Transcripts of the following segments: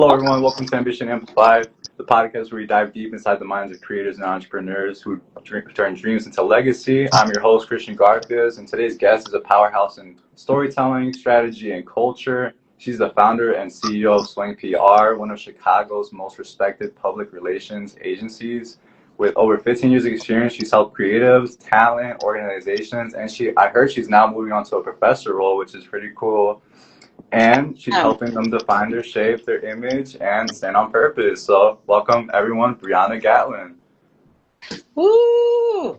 Hello, everyone. Welcome to Ambition Amplified, the podcast where we dive deep inside the minds of creators and entrepreneurs who turn dreams into legacy. I'm your host, Christian Garfias, and today's guest is a powerhouse in storytelling, strategy, and culture. She's the founder and CEO of Swank PR, one of Chicago's most respected public relations agencies. With over 15 years of experience, she's helped creatives, talent, organizations, and I heard she's now moving on to a professor role, which is pretty cool. And she's Um, helping them define their shape, their image, and stand on purpose. So, welcome everyone, Brianna Gatlin. Woo!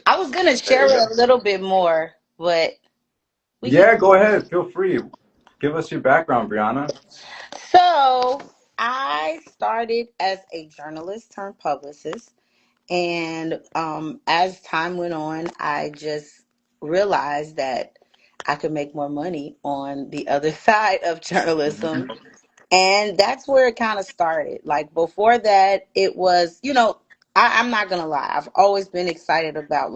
I was gonna There share you it go. a little bit more, but we can. Yeah, go ahead. Feel free. Give us your background, Brianna. So I started as a journalist turned publicist, and as time went on, I just realized that I could make more money on the other side of journalism, Mhm. and that's where it kind of started. Like before that, it was, I'm not gonna lie, I've always been excited about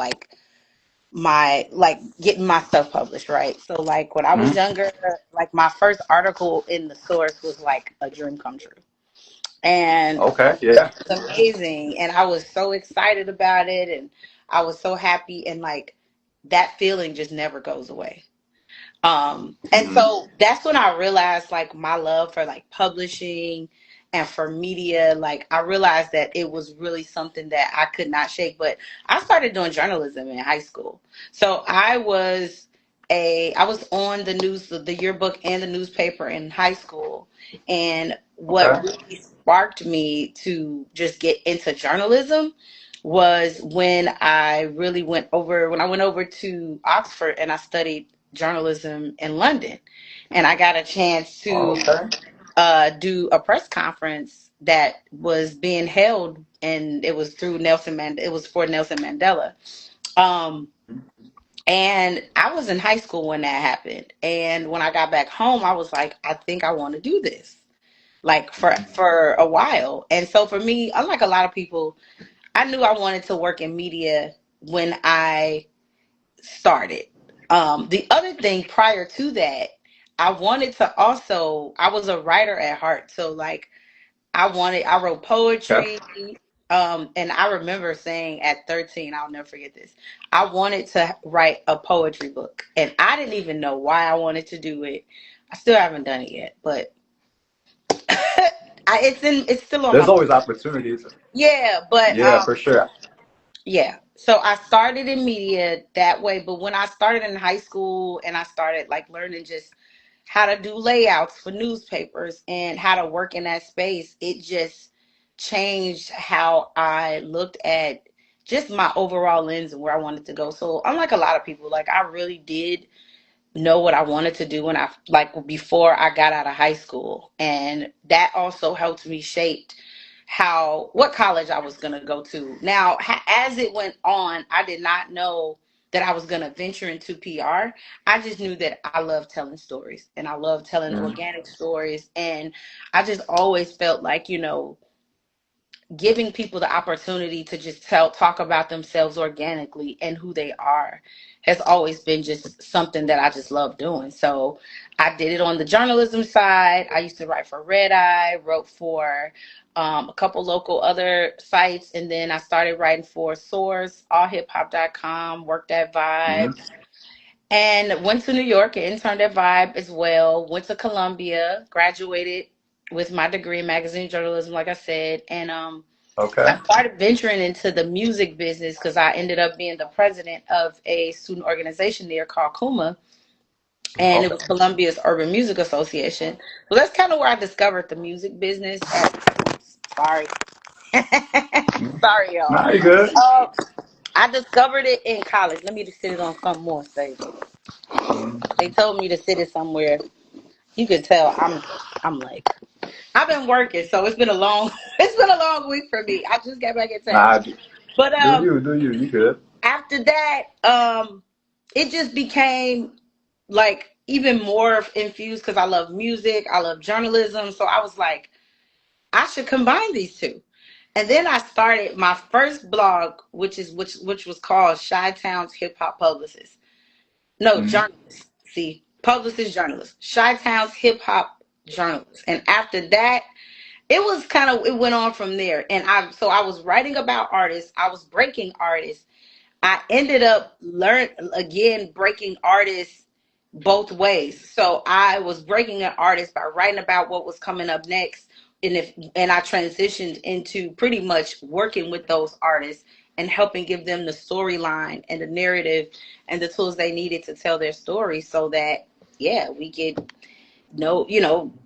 my like getting my stuff published, right? So like when I was Mhm. younger, like my first article in the source was like a dream come true. And Okay. Yeah. it's amazing. And I was so excited about it, and I was so happy, and like that feeling just never goes away. And Mhm. so that's when I realized like my love for like publishing and for media. Like I realized that it was really something that I could not shake. But I started doing journalism in high school. So I was on the news, the yearbook and the newspaper in high school. And what Okay. really sparked me to just get into journalism was when I went over to Oxford and I studied journalism in London, and I got a chance to Okay. do a press conference that was being held, and it was through It was for Nelson Mandela. Um, and I was in high school when that happened, and when I got back home, I was like, I think I want to do this, like for a while. And so for me, unlike a lot of people, I knew I wanted to work in media when I started. The other thing prior to that, I was a writer at heart. So like I wrote Okay. poetry. And I remember saying at 13, I'll never forget this. I wanted to write a poetry book, and I didn't even know why I wanted to do it. I still haven't done it yet, but it's still on There's my. always opportunities. Yeah, but Yeah, for sure. yeah. So I started in media that way, but when I started in high school and I started like learning just how to do layouts for newspapers and how to work in that space, it just changed how I looked at just my overall lens and where I wanted to go. So unlike a lot of people, like I really did know what I wanted to do when I like before I got out of high school, and that also helped me shape how what college I was going to go to. Now, as it went on, I did not know that I was going to venture into PR. I just knew that I love telling stories, and I love telling Mhm. organic stories, and I just always felt like, giving people the opportunity to just talk about themselves organically and who they are has always been just something that I just love doing. So I did it on the journalism side. I used to write for Red Eye, wrote for a couple local other sites, and then I started writing for Source, allhiphop.com, worked at Vibe, Mhm. and went to New York and interned at Vibe as well. Went to Columbia, graduated with my degree in magazine journalism, like I said, and I Okay. started venturing into the music business because I ended up being the president of a student organization there called Kuma, and it Okay. was Columbia's Urban Music Association. Well, that's kind of where I discovered the music business. Sorry, Mhm. sorry, y'all. Nah, you good. Uh, I discovered it in college. Let me just sit it on something more stable. Mhm. They told me to sit it somewhere. You can tell I'm like I've been working, so it's been a long it's been a long week for me. I just got back in town, Nah, but do you? You good. after that, it just became like even more infused because I love music, I love journalism. So I was like, I should combine these two. And then I started my first blog, which was called Chi Town's Hip Hop Publicist. No, Mhm. journalist. See, publicist, journalist. Chi Town's Hip Hop journalist. And after that, it went on from there. And I was writing about artists, I was breaking artists. I ended up breaking artists both ways. So I was breaking an artist by writing about what was coming up next. And I transitioned into pretty much working with those artists and helping give them the storyline and the narrative and the tools they needed to tell their story so that we could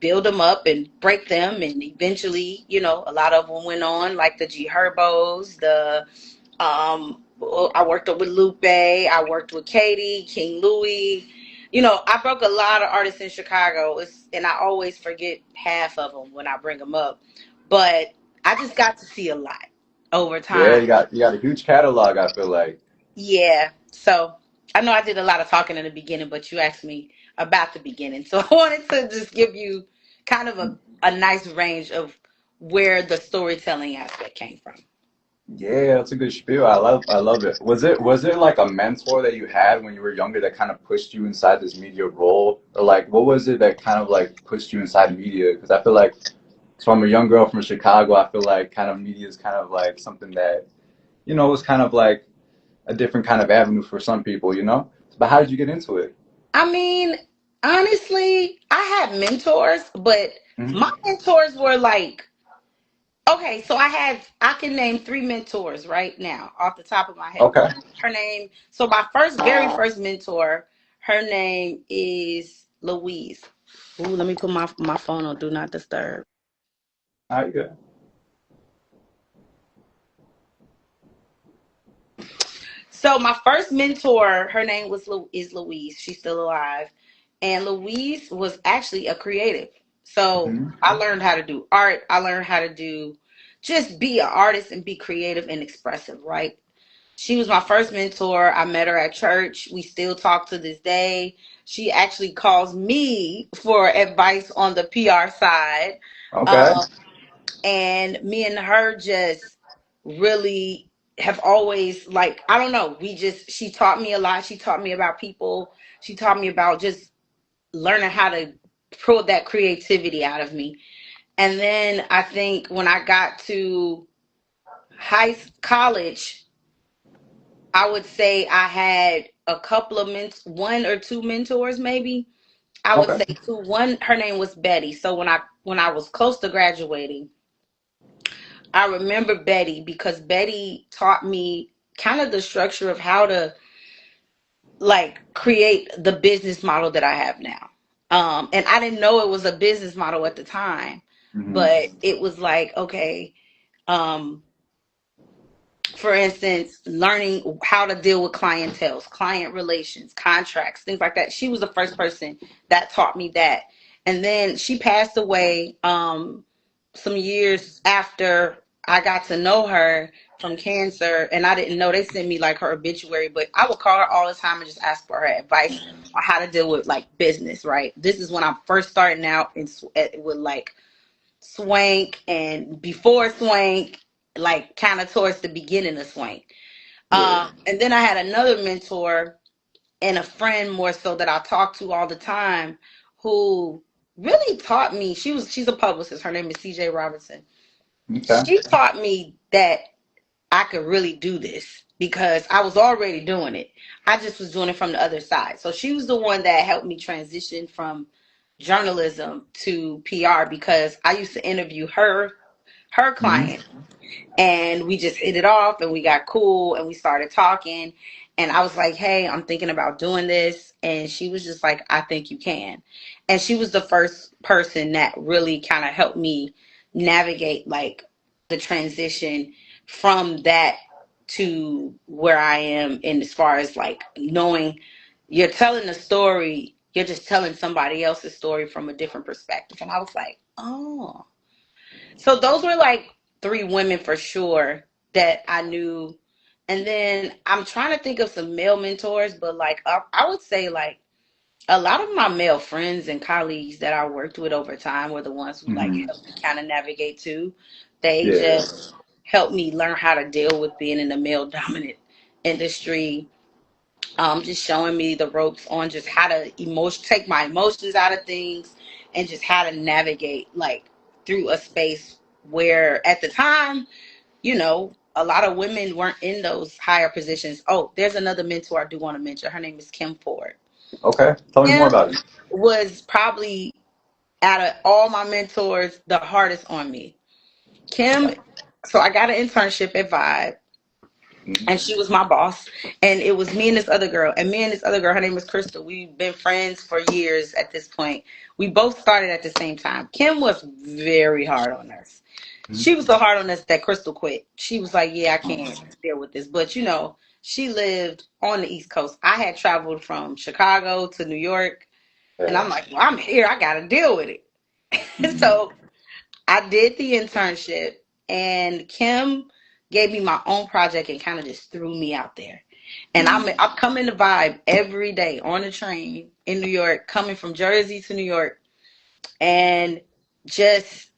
build them up and break them. And eventually, a lot of them went on, like the G Herbos, I worked with Lupe, I worked with Katie, King Louis. I broke a lot of artists in Chicago, and I always forget half of them when I bring them up. But I just got to see a lot over Yeah, time. you got a huge catalog, I feel like. Yeah. So I know I did a lot of talking in the beginning, but you asked me about the beginning. So I wanted to just give you kind of a nice range of where the storytelling aspect came from. Yeah, that's a good spiel. I love it. Was it like a mentor that you had when you were younger that kind of pushed you inside this media role? Or like what was it that kind of like pushed you inside media? Because I feel like from a young girl from Chicago, I feel like kind of media is kind of like something that, was kind of like a different kind of avenue for some people, you know? But how did you get into it? I mean, honestly, I had mentors, but Hmm. my mentors were like, okay, so I can name three mentors right now off the top of my head. Okay. My very first mentor, her name is Louise. Ooh, let me put my phone on Do Not Disturb. All right, good. So my first mentor, her name is Louise. She's still alive, and Louise was actually a creative. So Hmm. I learned how to do art. I learned how to do just be an artist and be creative and expressive. Right. She was my first mentor. I met her at church. We still talk to this day. She actually calls me for advice on the PR side. Okay. Um, and me and her just really have always, like, I don't know, she taught me a lot. She taught me about people. She taught me about just learning how to pull that creativity out of me. And then I think when I got to college, I would say I had a couple of one or two mentors, maybe. I would Okay. say two. One, her name was Betty. So when I was close to graduating, I remember Betty because Betty taught me kind of the structure of how to like create the business model that I have now. And I didn't know it was a business model at the time, Hmm. but it was like, okay, um, for instance, learning how to deal with clientele, client relations, contracts, things like that. She was the first person that taught me that. And then she passed away some years after I got to know her from cancer. And I didn't know they sent me like her obituary, but I would call her all the time and just ask for her advice on how to deal with like business, right? This is when I'm first starting out with like Swank and before Swank, like kind of towards the beginning of Swank. Yeah. And then I had another mentor and a friend more so that I talk to all the time who really taught me. She's a publicist. Her name is CJ Robinson. Okay. She taught me that I could really do this because I was already doing it. I just was doing it from the other side. So she was the one that helped me transition from journalism to PR because I used to interview her Hmm. client, and we just hit it off and we got cool and we started talking, and I was like, hey, I'm thinking about doing this, and she was just like, I think you can. And she was the first person that really kind of helped me navigate like the transition from that to where I am, in as far as like knowing you're telling a story, you're just telling somebody else's story from a different perspective. And I was like, oh. So those were like three women for sure that I knew. And then I'm trying to think of some male mentors, but like I would say like a lot of my male friends and colleagues that I worked with over time were the ones who like Hmm. helped me kind of navigate too. They Yeah. just helped me learn how to deal with being in a male dominant industry. Just showing me the ropes on just how to take my emotions out of things and just how to navigate like through a space where at the time, a lot of women weren't in those higher positions. Oh, there's another mentor I do want to mention. Her name is Kim Ford. Okay. Tell me more Kim about it. was probably out of all my mentors the hardest on me. Kim, so I got an internship at Vibe, Mhm. and she was my boss, and it was me and this other girl, and me and this other girl, her name is Crystal. We've been friends for years at this point. We both started at the same time. Kim was very hard on us. She was so hard on us that Crystal quit. She was like, yeah, I can't deal with this. But she lived on the East Coast. I had traveled from Chicago to New York, and Yeah. I'm like, well, I'm here, I gotta deal with it. Mhm. So I did the internship, and Kim gave me my own project and kind of just threw me out there. And I'm coming to Vibe every day on the train in New York, coming from Jersey to New York, and just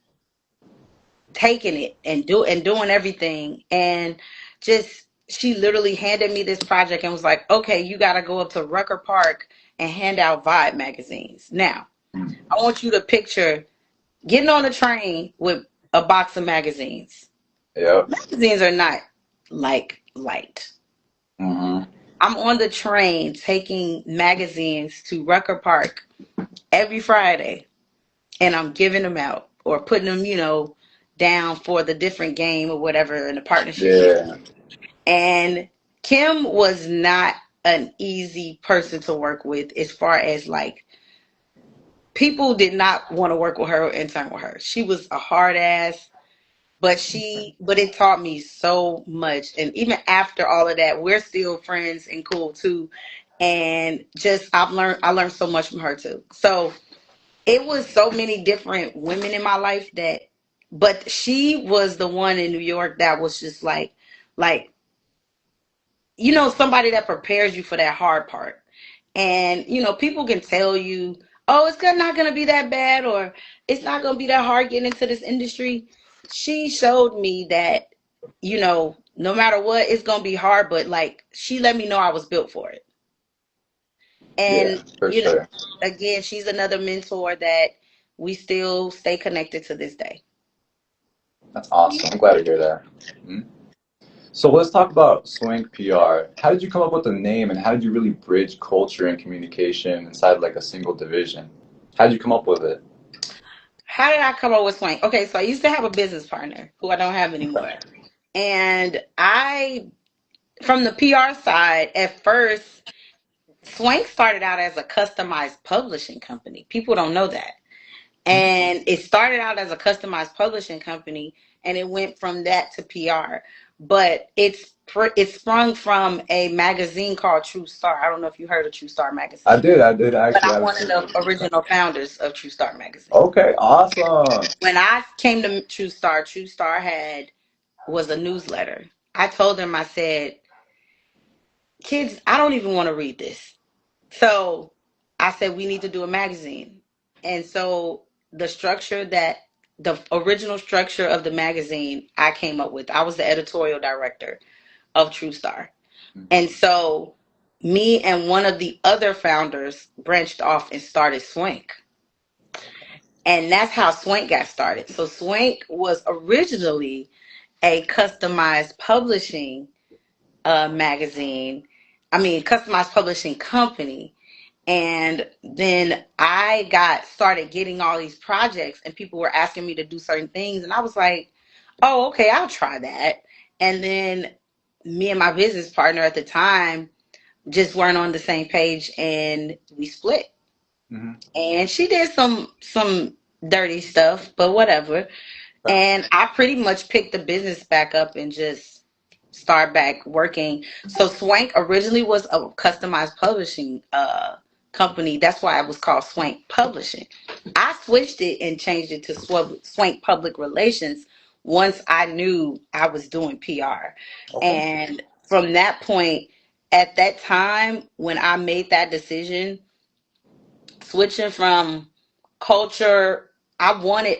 taking it and doing everything. And just she literally handed me this project and was like, "Okay, you got to go up to Rucker Park and hand out Vibe magazines. Now, I want you to picture getting on a train with a box of magazines. Yep. Magazines are not like light. Mm-hmm. I'm on the train taking magazines to Rucker Park every Friday, and I'm giving them out or putting them, down for the different game or whatever in the partnership game. Yeah. And Kim was not an easy person to work with as far as like people did not want to work with her or intern with her. She was a hard ass. But it taught me so much. And even after all of that, we're still friends and cool too. And just I learned so much from her too. So it was so many different women in my life but she was the one in New York that was just like, somebody that prepares you for that hard part. And, people can tell you, oh, not going to be that bad, or it's not going to be that hard getting into this industry. She showed me that, no matter what, it's going to be hard, but like she let me know I was built for it. Yeah, And, for sure. again, she's another mentor that we still stay connected to this day. That's awesome. I'm glad to hear that. Mhm. So let's talk about Swank PR. How did you come up with the name, and how did you really bridge culture and communication inside like a single division? How did you come up with it? How did I come up with Swank? Okay, so I used to have a business partner who I don't have Okay. anymore. And from the PR side, at first, Swank started out as a customized publishing company. People don't know that. And it started out as a customized publishing company, and it went from that to PR. But it sprung from a magazine called True Star. I don't know if you heard of True Star I magazine, did. I did but actually I'm have a one of the subscription to that. original founders of True Star magazine. Okay, awesome. When I came to True Star was a newsletter. I told them, I said, kids, I don't even want to read this. So I said, we need to do a magazine. And so the original structure of the magazine I came up with. I was the editorial director of True Star. And so me and one of the other founders branched off and started Swank. And that's how Swank got started. So Swank was originally a customized publishing magazine. I mean, customized publishing company. And then I started getting all these projects, and people were asking me to do certain things. And I was like, oh, okay, I'll try that. And then me and my business partner at the time just weren't on the same page, and we split. Mm-hmm. And she did some dirty stuff, but whatever. And I pretty much picked the business back up and just start back working. So Swank originally was a customized publishing company. That's why it was called Swank Publishing. I switched it and changed it to Swank Public Relations once I knew I was doing PR. Okay. And from that point, at that time, when I made that decision, switching from culture, I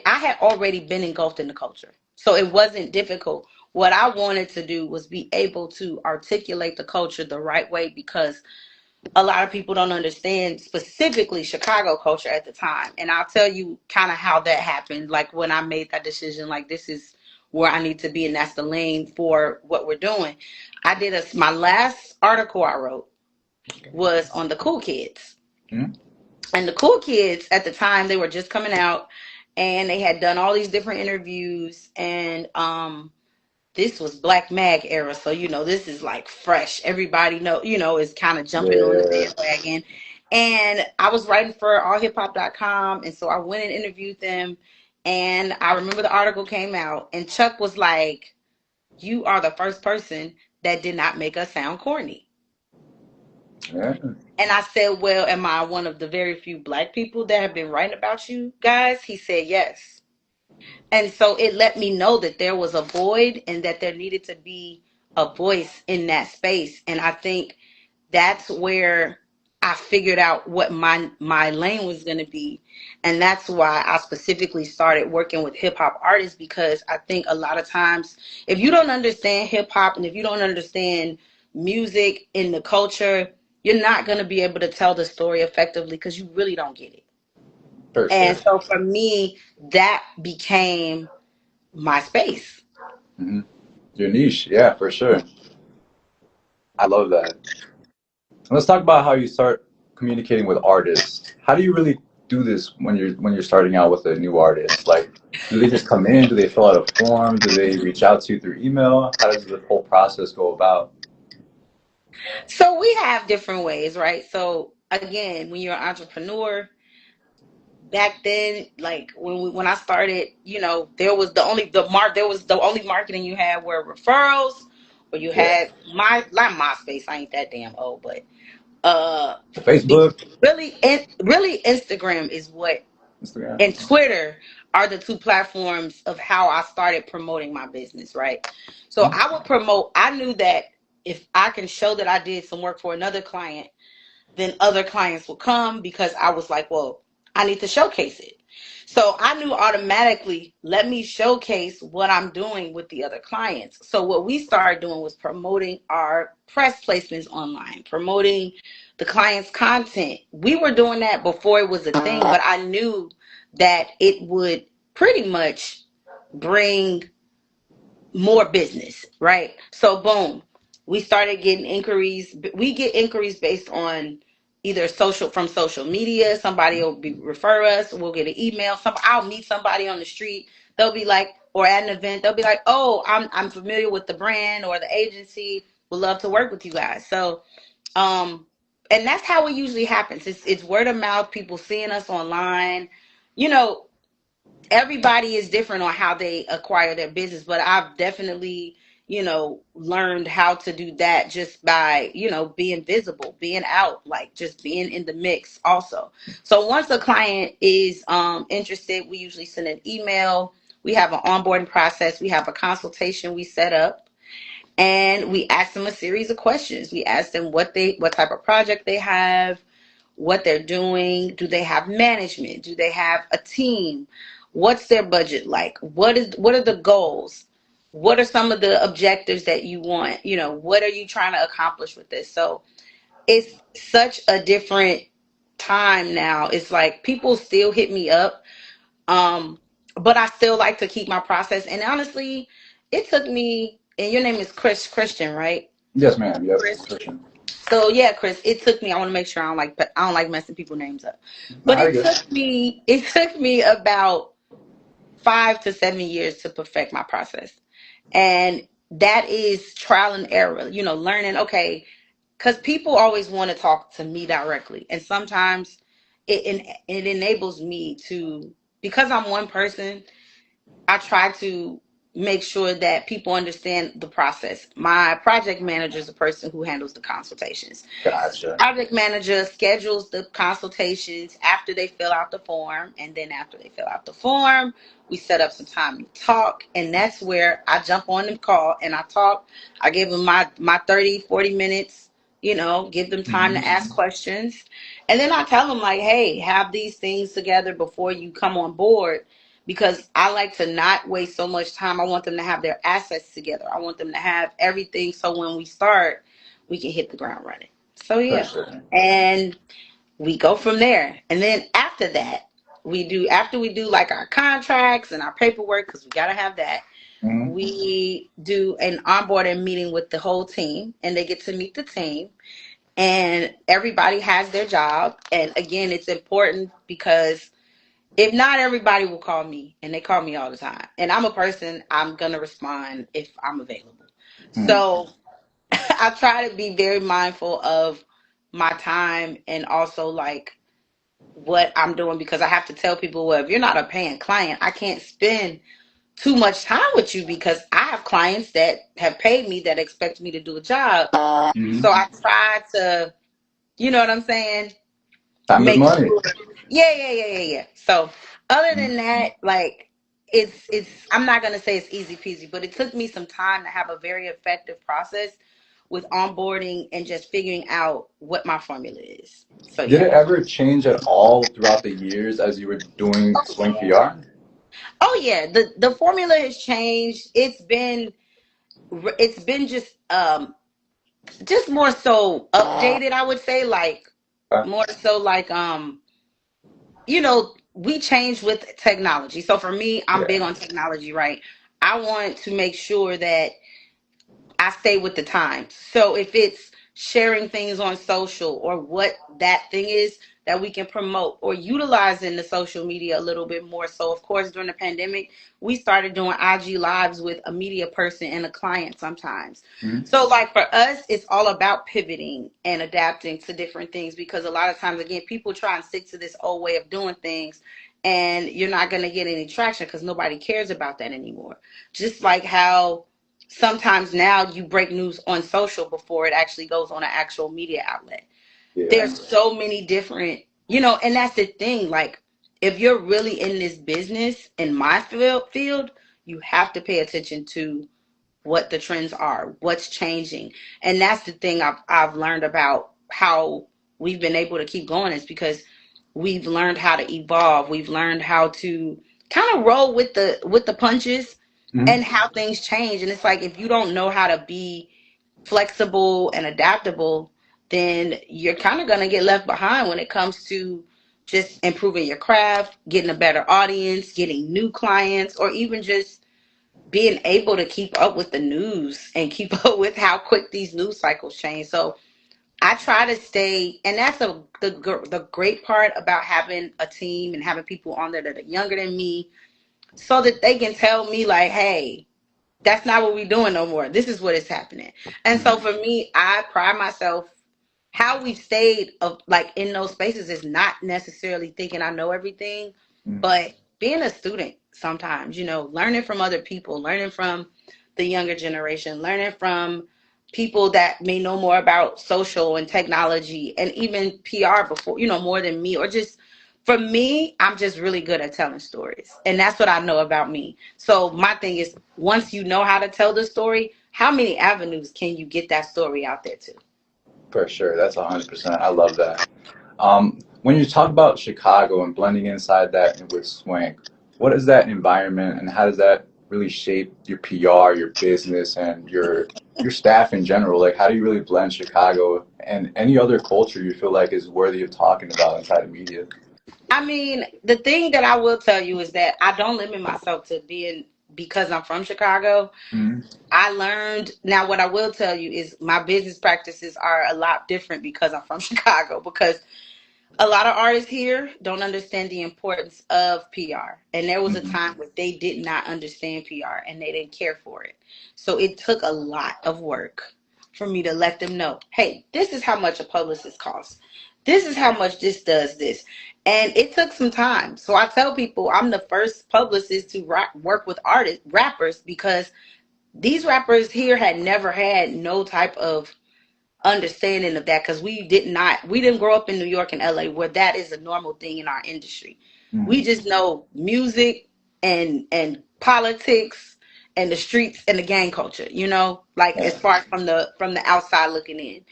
had already been engulfed in the culture. So it wasn't difficult. What I wanted to do was be able to articulate the culture the right way, because a lot of people don't understand specifically Chicago culture at the time. And I'll tell you kind of how that happened. Like when I made that decision, like this is where I need to be, and that's the lane for what we're doing. I did my last article I wrote was on the cool kids. Mm-hmm. And the cool kids at the time, they were just coming out and they had done all these different interviews, and this was Black Mag era, so this is like fresh. Everybody is kind of jumping on the Yeah. bandwagon. And I was writing for allhiphop.com, and so I went and interviewed them. And I remember the article came out, and Chuck was like, "You are the first person that did not make us sound corny." Yeah. And I said, "Well, am I one of the very few Black people that have been writing about you guys?" He said, "Yes." And so it let me know that there was a void and that there needed to be a voice in that space. And I think that's where I figured out what my lane was going to be. And that's why I specifically started working with hip hop artists, because I think a lot of times if you don't understand hip hop and if you don't understand music in the culture, you're not going to be able to tell the story effectively because you really don't get it. For sure. And so for me, that became my space. Mm-hmm. Your niche, yeah, for sure. I love that. Let's talk about how you start communicating with artists. How do you really do this when you're starting out with a new artist? Like, do they just come in? Do they fill out a form? Do they reach out to you through email? How does the whole process go about? So we have different ways, right? So again, when you're an entrepreneur, back then, like when I started, there was the only marketing you had were referrals, or you Yeah. had not MySpace. I ain't that damn old, but uh, Facebook, really Instagram is what, Instagram. and Twitter are the two platforms of how I started promoting my business, right? So Mm-hmm. I knew that if I can show that I did some work for another client, then other clients will come, because I was like, well, I need to showcase it. So I knew automatically, let me showcase what I'm doing with the other clients. So what we started doing was promoting our press placements online, promoting the client's content. We were doing that before it was a thing, but I knew that it would pretty much bring more business, right? So boom, we started getting inquiries. We get inquiries based on either social media. Somebody will refer us. We'll get an email. I'll meet somebody on the street. They'll be like, or at an event, they'll be like, "Oh, I'm familiar with the brand or the agency. Would love to work with you guys." So, and that's how it usually happens. It's word of mouth. People seeing us online. You know, everybody is different on how they acquire their business, but I've definitely learned how to do that just by being visible, being out, like just being in the mix also. So once a client is interested, we usually send an email. We have an onboarding process. We have a consultation we set up, and we ask them a series of questions. We ask them what type of project they have, what they're doing. Do they have management? Do they have a team? What's their budget like? What are the goals? What are some of the objectives that you want? What are you trying to accomplish with this? So it's such a different time now. It's like people still hit me up, but I still like to keep my process. And honestly, it took me. And your name is Christian, right? Yes, ma'am. Yep. Chris. Christian. So yeah, Chris, it took me. I want to make sure I don't like messing people's names up. But Nah, you're good. it took me about 5 to 7 years to perfect my process, and that is trial and error. Learning. Okay, because people always want to talk to me directly, and sometimes it enables me to, because I'm one person. I try to make sure that people understand the process. My project manager is the person who handles the consultations. Gotcha. Project manager schedules the consultations after they fill out the form, and then after they fill out the form, we set up some time to talk, and that's where I jump on the call and I talk. I give them my 30-40 minutes, give them time to ask questions, and then I tell them like, hey, have these things together before you come on board, because I like to not waste so much time. I want them to have their assets together. I want them to have everything, so when we start, we can hit the ground running. So For yeah, sure. and we go from there. And then after that, after we do like our contracts and our paperwork, because we gotta have that. Hmm. We do an onboarding meeting with the whole team, and they get to meet the team. And everybody has their job. And again, it's important because if not, everybody will call me, and they call me all the time. And I'm a person, I'm gonna respond if I'm available. So I try to be very mindful of my time and also like what I'm doing, because I have to tell people, well, if you're not a paying client, I can't spend too much time with you because I have clients that have paid me that expect me to do a job. Hmm. So I try to, you know what I'm saying? Time is Make money. sure. Yeah. So other than that, like it's I'm not gonna say it's easy peasy, but it took me some time to have a very effective process with onboarding and just figuring out what my formula is. So Did yeah. it ever change at all throughout the years as you were doing Swank PR? Oh yeah, the formula has changed. It's been just more so updated, I would say, like more so like we change with technology. So for me, I'm big Yeah. on technology, right? I want to make sure that I stay with the times. So if it's sharing things on social or what that thing is that we can promote or utilizing the social media a little bit more. So of course, during the pandemic, we started doing IG lives with a media person and a client sometimes. Hmm. So like for us, it's all about pivoting and adapting to different things, because a lot of times, again, people try and stick to this old way of doing things, and you're not going to get any traction because nobody cares about that anymore. Just like how sometimes now you break news on social before it actually goes on an actual media outlet. Yeah. There's so many different, and that's the thing. Like, if you're really in this business, in my field, you have to pay attention to what the trends are, what's changing. And that's the thing I've learned about how we've been able to keep going, is because we've learned how to evolve. We've learned how to kind of roll with the punches Hmm. and how things change. And it's like, if you don't know how to be flexible and adaptable, then you're kind of going to get left behind when it comes to just improving your craft, getting a better audience, getting new clients, or even just being able to keep up with the news and keep up with how quick these news cycles change. So I try to stay, and that's the great part about having a team and having people on there that are younger than me, so that they can tell me like, hey, that's not what we're doing no more. This is what is happening. And so for me, I pride myself, how we've stayed of like in those spaces is not necessarily thinking I know everything, Hmm. but being a student sometimes, learning from other people, learning from the younger generation, learning from people that may know more about social and technology and even PR before, more than me, or just for me, I'm just really good at telling stories. And that's what I know about me. So my thing is, once you know how to tell the story, how many avenues can you get that story out there to? For sure. That's 100%. I love that. When you talk about Chicago and blending inside that with Swank, what is that environment and how does that really shape your PR, your business, and your staff in general? Like, how do you really blend Chicago and any other culture you feel like is worthy of talking about inside of media? I mean, the thing that I will tell you is that I don't limit myself to being, because I'm from Chicago. Hmm. I learned, now what I will tell you is my business practices are a lot different because I'm from Chicago, because a lot of artists here don't understand the importance of PR. And there was a Hmm. time where they did not understand PR and they didn't care for it. So it took a lot of work for me to let them know, hey, this is how much a publicist costs. This is how much this does this. And it took some time. So I tell people I'm the first publicist to work with artists, rappers, because these rappers here had never had no type of understanding of that, because we didn't grow up in New York and LA where that is a normal thing in our industry. We Hmm. just know music and politics and the streets and the gang culture, like as Yeah. far as from the outside looking in.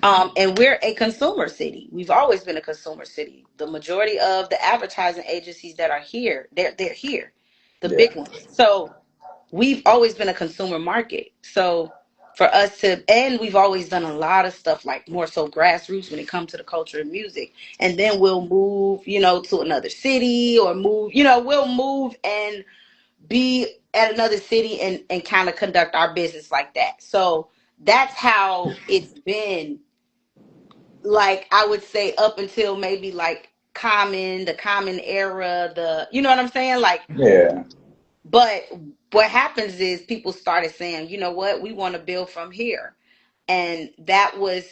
And we're a consumer city. We've always been a consumer city. The majority of the advertising agencies that are here, they're here, the Yeah. big ones. So we've always been a consumer market. So for us to, and we've always done a lot of stuff like more so grassroots when it comes to the culture of music. And then we'll move, to another city, or move, we'll move and be at another city and kind of conduct our business like that. So that's how it's been, like, I would say up until maybe like the common era, you know what I'm saying? Like, Yeah. but what happens is people started saying, you know what, we want to build from here. And that was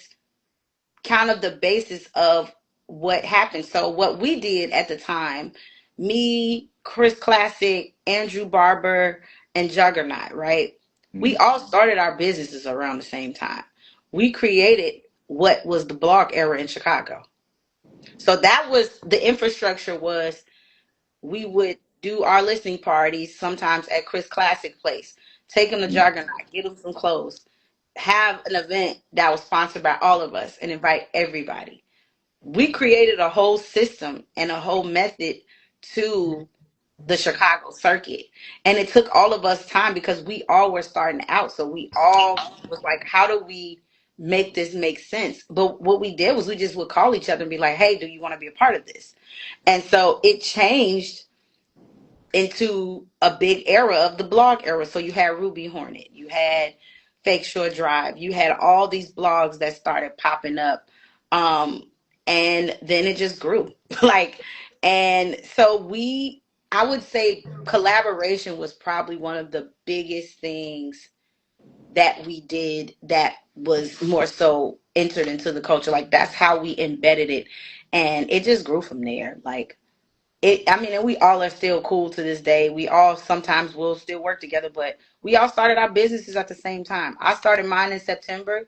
kind of the basis of what happened. So what we did at the time, me, Chris Classic, Andrew Barber, and Juggernaut, right? We all started our businesses around the same time. We created what was the blog era in Chicago. So that was the infrastructure. Was we would do our listening parties sometimes at Chris Classic Place, take them to Juggernaut, get them some clothes, have an event that was sponsored by all of us, and invite everybody. We created a whole system and a whole method to the Chicago circuit. And it took all of us time because we all were starting out. So we all was like, how do we make this make sense? But what we did was we just would call each other and be like, hey, do you want to be a part of this? And so it changed into a big era of the blog era. So you had Ruby Hornet, you had Fake Shore Drive, you had all these blogs that started popping up. And then it just grew. Like, and so I would say collaboration was probably one of the biggest things that we did that was more so entered into the culture. Like, that's how we embedded it. And it just grew from there. Like, I mean, and we all are still cool to this day. We all sometimes will still work together, but we all started our businesses at the same time. I started mine in September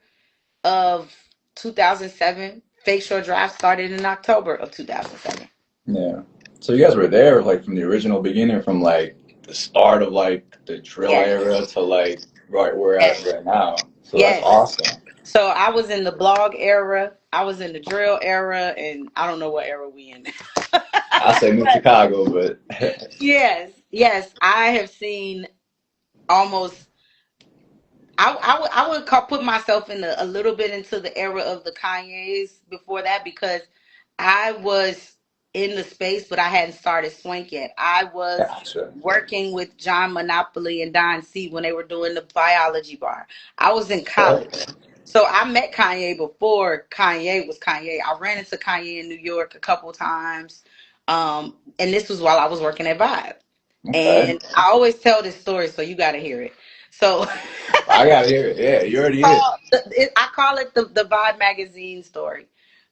of 2007. Fake Shore Drive started in October of 2007. Yeah. So you guys were there like from the original beginning, from like the start of like the drill Yes. era to like right where we're at Yes. right now. So that's Yes. awesome. So I was in the blog era, I was in the drill era, and I don't know what era we in now. I say New But Chicago, but yes, I have seen almost. Put myself in a little bit into the era of the Kanye's before that, because I was in the space, but I hadn't started Swank yet. I was gotcha. working with John Monopoly and Don C when they were doing the biology bar. I was in Okay. college. So I met Kanye before Kanye was Kanye. I ran into Kanye in New York a couple times. And this was while I was working at Vibe. Okay. And I always tell this story, so you got to hear it. So I gotta hear it. Yeah, you already hit. I call it the Vibe magazine story.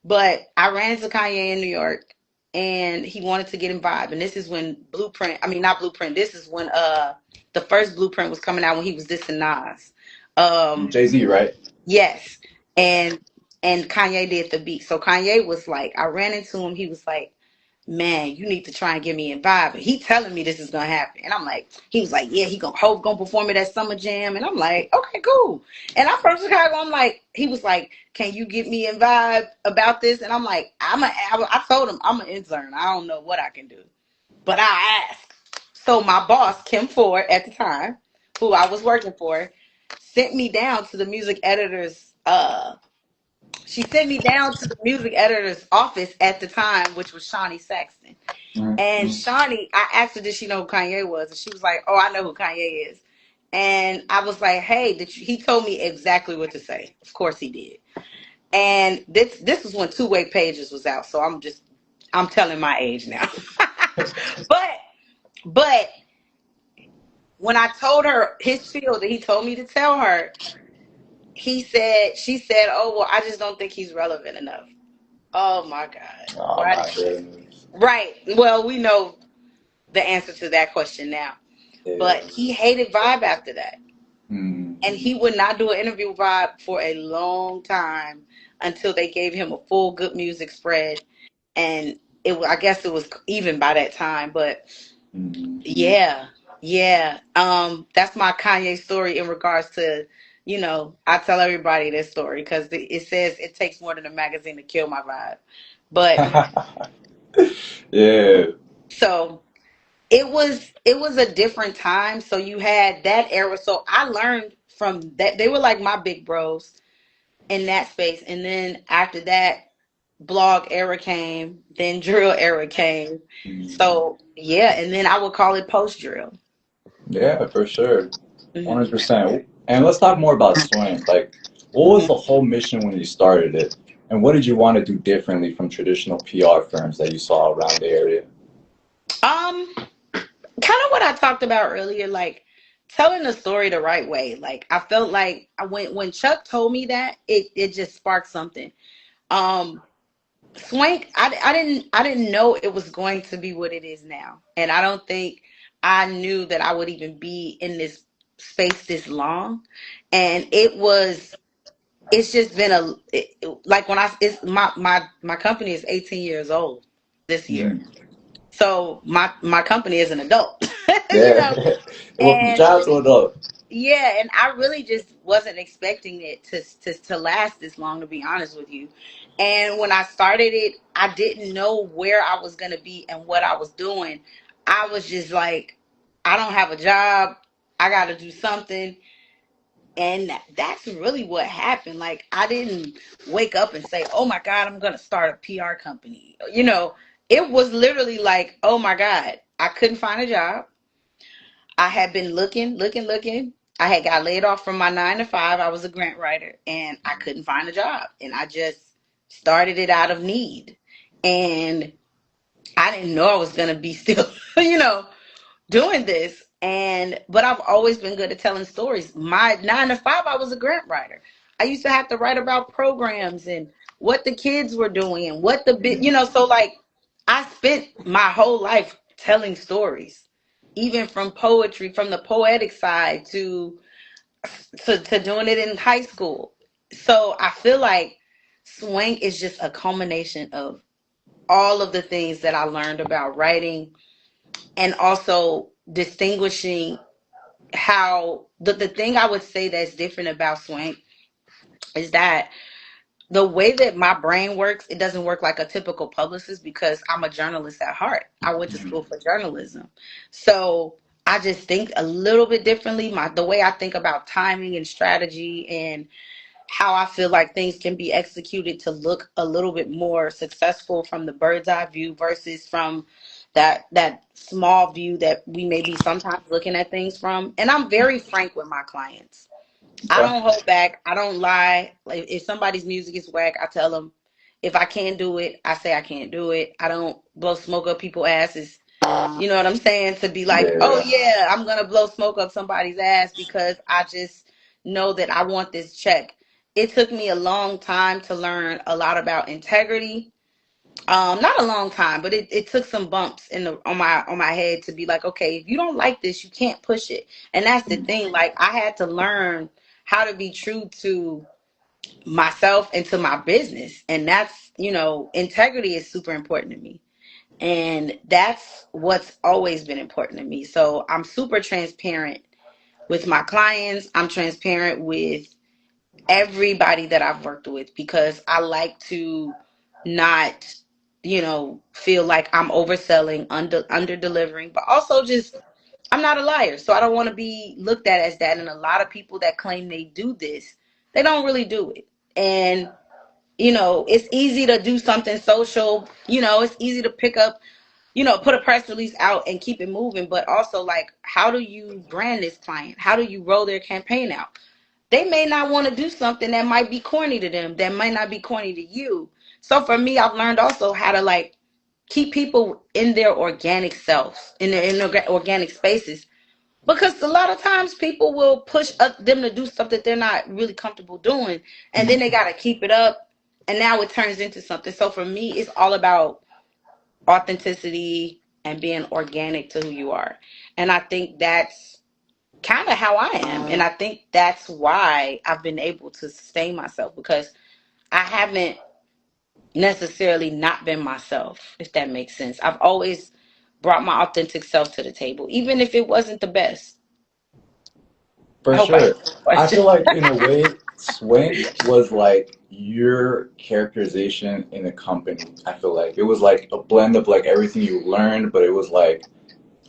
But I ran into Kanye in New York, and he wanted to get in Vibe. And this is when Blueprint, I mean, not Blueprint, this is when the first Blueprint was coming out, when he was dissing Nas. Jay-Z, right? Yes. And Kanye did the beat. So Kanye was like, I ran into him, he was like, man, you need to try and get me in Vibe. And he telling me this is gonna happen. And I'm like, he was like, yeah, Hope gonna perform at that Summer Jam. And I'm like, okay, cool. And I'm from Chicago. I'm like, he was like, can you get me in Vibe about this? And I'm like, I told him I'm an intern. I don't know what I can do, but I ask. So my boss, Kim Ford, at the time, who I was working for, sent me down to the music editor's she sent me down to the music editor's office at the time, which was Shawnee Saxton. And Mm-hmm. Shawnee, I asked her, did she know who Kanye was? And she was like, oh, I know who Kanye is. And I was like, hey, he told me exactly what to say. Of course he did. And this was when Two-Way Pages was out. So I'm telling my age now. but but when I told her his field that he told me to tell her, she said, oh, well, I just don't think he's relevant enough. Oh my God. Oh Why my did you? goodness. Right. Well, we know the answer to that question now. Yeah. But he hated Vibe after that. And Mm-hmm. he would not do an interview with Vibe for a long time until they gave him a full good music spread. And I guess it was even by that time. But Mm-hmm. yeah, yeah. That's my Kanye story in regards to, I tell everybody this story because it says it takes more than a magazine to kill my vibe. But Yeah. so it was a different time. So you had that era. So I learned from that, they were like my big bros in that space. And then after that, blog era came, then drill era came. So yeah, and then I would call it post drill. Yeah, for sure. Hmm. 100%. And let's talk more about Swank. Like, what was the whole mission when you started it? And what did you want to do differently from traditional PR firms that you saw around the area? Um, Kind of what I talked about earlier, like telling the story the right way. Like I felt like when Chuck told me that, it just sparked something. Um, Swank, I didn't know it was going to be what it is now, and I don't think I knew that I would even be in this space this long. And it's just been like when I it's my company is 18 years old this year, Mm. so my company is an adult, you Yeah. know. It went from And child to adult. yeah, and I really just wasn't expecting it to last this long, to be honest with you. And when I started it, I didn't know where I was gonna be and what I was doing. I was just like, I don't have a job. I got to do something. And that's really what happened. Like, I didn't wake up and say, oh my God, I'm gonna start a PR company. It was literally like, oh my God, I couldn't find a job. I had been looking, looking, looking. I had got laid off from my 9 to 5. I was a grant writer and I couldn't find a job. And I just started it out of need. And I didn't know I was going to be still, you know, doing this. But I've always been good at telling stories. My 9 to 5, I was a grant writer. I used to have to write about programs and what the kids were doing and what the bit, so like I spent my whole life telling stories, even from poetry, from the poetic side to doing it in high school. So I feel like Swank is just a culmination of all of the things that I learned about writing, and also distinguishing how the thing I would say that's different about Swank is that the way that my brain works, it doesn't work like a typical publicist because I'm a journalist at heart. I went to school for journalism. So I just think a little bit differently. The way I think about timing and strategy, and how I feel like things can be executed to look a little bit more successful from the bird's eye view versus from that small view that we may be sometimes looking at things from. And I'm very frank with my clients. I Okay. don't hold back. I don't lie. Like, if somebody's music is whack, I tell them. If I can't do it, I say I can't do it. I don't blow smoke up people's asses. You know what I'm saying? To be like, oh Yeah. yeah, I'm gonna blow smoke up somebody's ass because I just know that I want this check. It took me a long time to learn a lot about integrity. Not a long time, but it took some bumps on my head to be like, okay, if you don't like this, you can't push it. And that's the thing. Like, I had to learn how to be true to myself and to my business. And that's, integrity is super important to me. And that's what's always been important to me. So I'm super transparent with my clients. I'm transparent with everybody that I've worked with because I like to not, feel like I'm overselling, under delivering, but also just I'm not a liar. So I don't want to be looked at as that. And a lot of people that claim they do this, they don't really do it. And it's easy to do something social. It's easy to pick up, put a press release out and keep it moving. But also, like, how do you brand this client? How do you roll their campaign out? They may not want to do something that might be corny to them, that might not be corny to you. So for me, I've learned also how to, like, keep people in their organic selves, in their organic spaces, because a lot of times people will push up them to do stuff that they're not really comfortable doing, and then they got to keep it up, and now it turns into something. So for me, it's all about authenticity and being organic to who you are. And I think that's kind of how I am. And I think that's why I've been able to sustain myself, because I haven't necessarily not been myself, if that makes sense. I've always brought my authentic self to the table, even if it wasn't the best. I For hope I sure. answered the I question. feel like in a way, Swank was like your characterization in a company. I feel like it was like a blend of like everything you learned, but it was like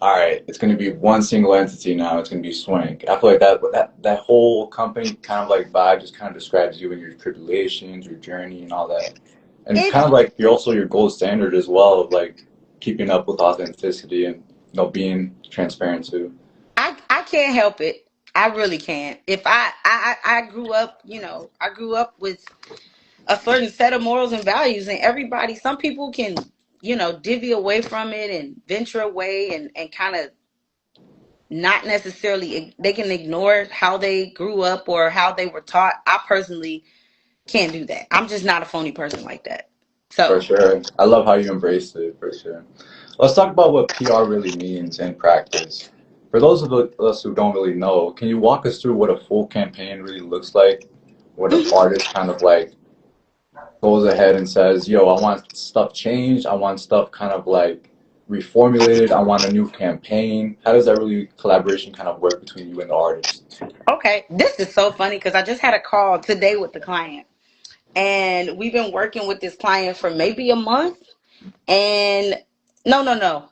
all right, it's going to be one single entity now. It's going to be Swank. I feel like that whole company kind of like vibe just kind of describes you and your tribulations, your journey, and all that. And kind It's of like you're also your gold standard as well of like keeping up with authenticity and being transparent too. I can't help it. I really can't. If I grew up, I grew up with a certain set of morals and values, and everybody, some people can, divvy away from it and venture away and kind of not necessarily, they can ignore how they grew up or how they were taught. I personally can't do that. I'm just not a phony person like that. For So sure. I love how you embraced it, for sure. Let's talk about what PR really means in practice. For those of us who don't really know, can you walk us through what a full campaign really looks like? When an artist kind of like goes ahead and says, yo, I want stuff changed, I want stuff kind of like reformulated, I want a new campaign. How does that really collaboration kind of work between you and the artist? okay, this is so funny because I just had a call today with the client, and we've been working with this client for maybe a month. And no,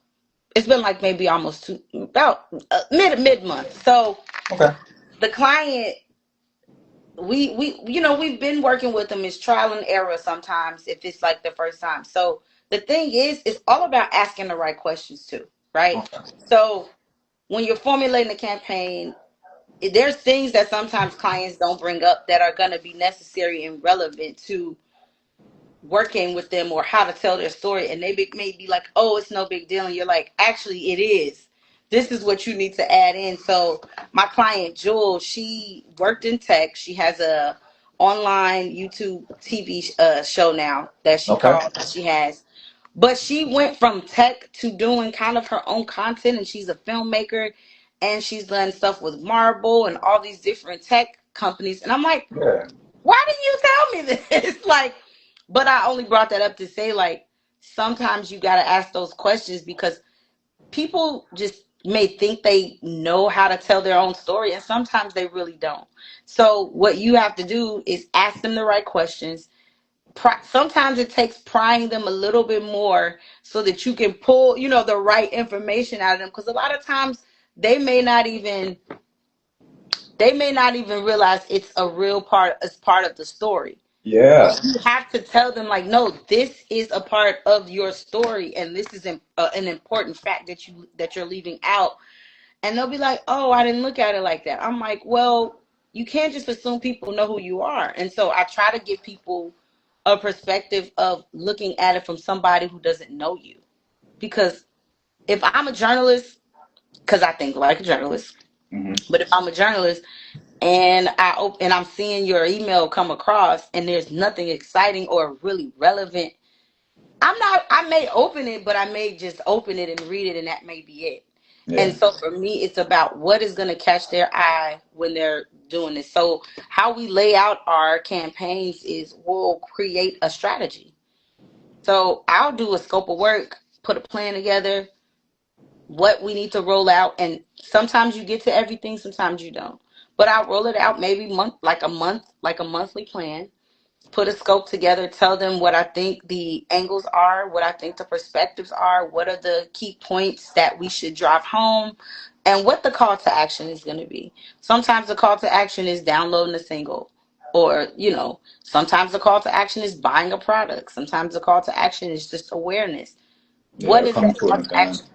it's been like maybe almost about mid month. So Okay. the client, we've been working with them. Is trial and error sometimes if it's like the first time. So the thing is, it's all about asking the right questions too, right? Okay. So when you're formulating a campaign, there's things that sometimes clients don't bring up that are going to be necessary and relevant to working with them or how to tell their story, and they may be like, oh, it's no big deal, and you're like, actually it is. This is what you need to add in. So my client Jewel, she worked in tech. She has a online YouTube TV show now that Okay. she has, but she went from tech to doing kind of her own content, and she's a filmmaker, and she's done stuff with Marble and all these different tech companies, and I'm like, Yeah. why didn't you tell me this? Like, but I only brought that up to say, like, sometimes you got to ask those questions because people just may think they know how to tell their own story, and sometimes they really don't. So what you have to do is ask them the right questions. Sometimes it takes prying them a little bit more so that you can pull, the right information out of them, because a lot of times they may not even realize it's a real part, as part of the story. Yeah. But you have to tell them, like, no, this is a part of your story, and this is an important fact that you're leaving out. And they'll be like, oh, I didn't look at it like that. I'm like, well, you can't just assume people know who you are. And so I try to give people a perspective of looking at it from somebody who doesn't know you. Because if I'm a journalist, because I think like a journalist, Hmm. but if I'm a journalist and I'm seeing your email come across and there's nothing exciting or really relevant, I may open it, but I may just open it and read it, and that may be it. And Yeah. so for me, it's about what is going to catch their eye when they're doing this. So how we lay out our campaigns is we'll create a strategy. So I'll do a scope of work, put a plan together, what we need to roll out, and sometimes you get to everything, sometimes you don't. But I'll roll it out maybe like a monthly plan, put a scope together, tell them what I think the angles are, what I think the perspectives are, what are the key points that we should drive home, and what the call to action is going to be. Sometimes the call to action is downloading a single, or, sometimes the call to action is buying a product. Sometimes the call to action is just awareness. What Yeah. is Coming that to call an to event. action?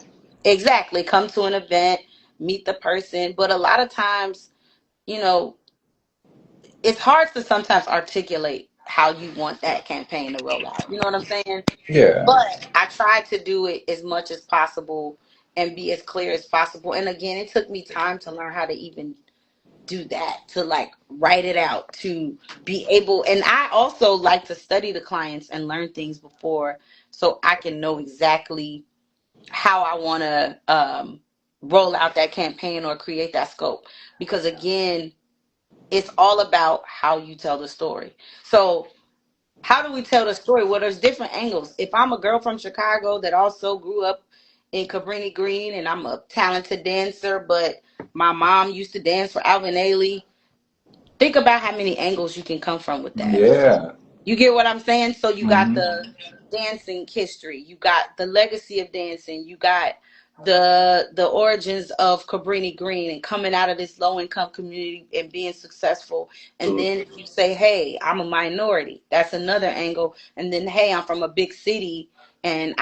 Exactly. Come to an event, meet the person. But a lot of times, you know, it's hard to sometimes articulate how you want that campaign to roll out. You know what I'm saying? Yeah. But I try to do it as much as possible and be as clear as possible. And again, it took me time to learn how to even do that, to like write it out, to be able. And I also like to study the clients and learn things before, so I can know exactly how I want to roll out that campaign or create that scope. Because again, it's all about how you tell the story. So how do we tell the story? Well, there's different angles. If I'm a girl from Chicago that also grew up in Cabrini Green, and I'm a talented dancer, but my mom used to dance for Alvin Ailey, think about how many angles you can come from with that. Yeah. You get what I'm saying? So you got Hmm. the dancing history, you got the legacy of dancing, you got the origins of Cabrini Green and coming out of this low income community and being successful. And then if you say, hey, I'm a minority, that's another angle. And then, hey, I'm from a big city, and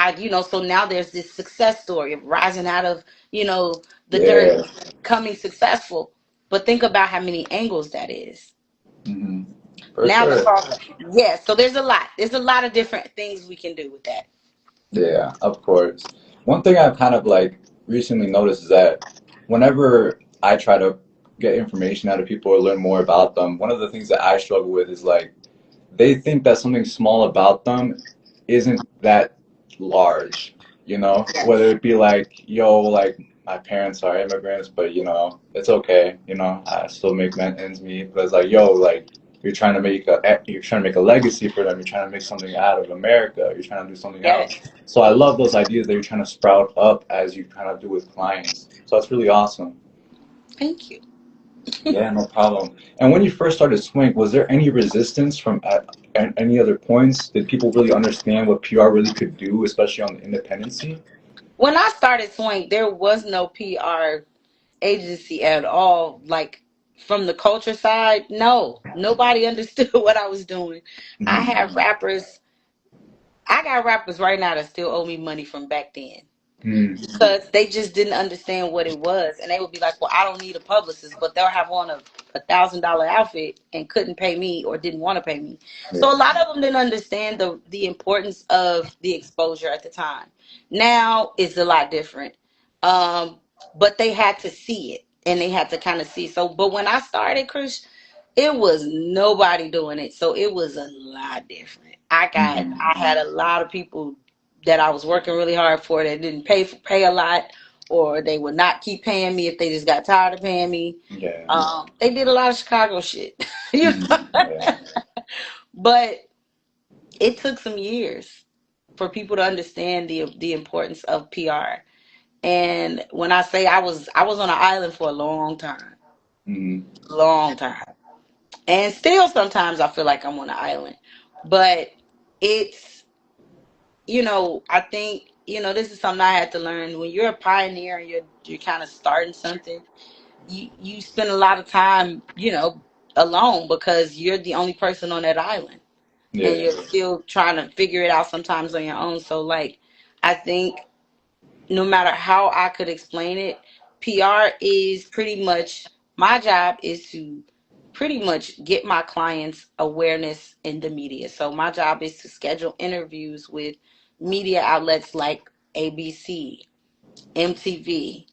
so now there's this success story of rising out of, the dirt, Yeah. becoming successful. But think about how many angles that is. Hmm. For Now sure. let's talk. Yeah, so there's a lot. There's a lot of different things we can do with that. Yeah, of course. One thing I've kind of like recently noticed is that whenever I try to get information out of people or learn more about them, one of the things that I struggle with is like they think that something small about them isn't that large, you know? Whether it be like, yo, like my parents are immigrants, but it's okay, I still make ends meet. But it's like, yo, like you're trying to make a legacy for them. You're trying to make something out of America. You're trying to do something else. Yes, So I love those ideas that you're trying to sprout up as you kind of do with clients. So that's really awesome. thank you. Yeah, no problem. And when you first started Swank, was there any resistance from at any other points? Did people really understand what PR really could do, especially on the independency? When I started Swank, there was no PR agency at all. Like from the culture side, no, nobody understood what I was doing. I Hmm. had rappers, I got rappers right now that still owe me money from back then Mm. because they just didn't understand what it was, and they would be like, well, I don't need a publicist, but they'll have on a $1,000 outfit and couldn't pay me or didn't want to pay me. Yeah. So a lot of them didn't understand the importance of the exposure at the time. Now it's a lot different, but they had to see it, and they had to kind of see. So but when I started, Chris, it was nobody doing it, so it was a lot different. I Hmm. had a lot of people that I was working really hard for that didn't pay a lot, or they would not keep paying me if they just got tired of paying me. Yeah. They did a lot of Chicago shit, you know. Hmm. Yeah. But it took some years for people to understand the importance of PR. And when I say I was on an island for a Hmm. long time. And still sometimes I feel like I'm on an island. But it's, I think, this is something I had to learn. When you're a pioneer and you're kind of starting something, you spend a lot of time, alone because you're the only person on that island. And Yeah. you're still trying to figure it out sometimes on your own. So like I think no matter how I could explain it, PR is pretty much my job is to pretty much get my clients awareness in the media. So my job is to schedule interviews with media outlets like ABC, MTV,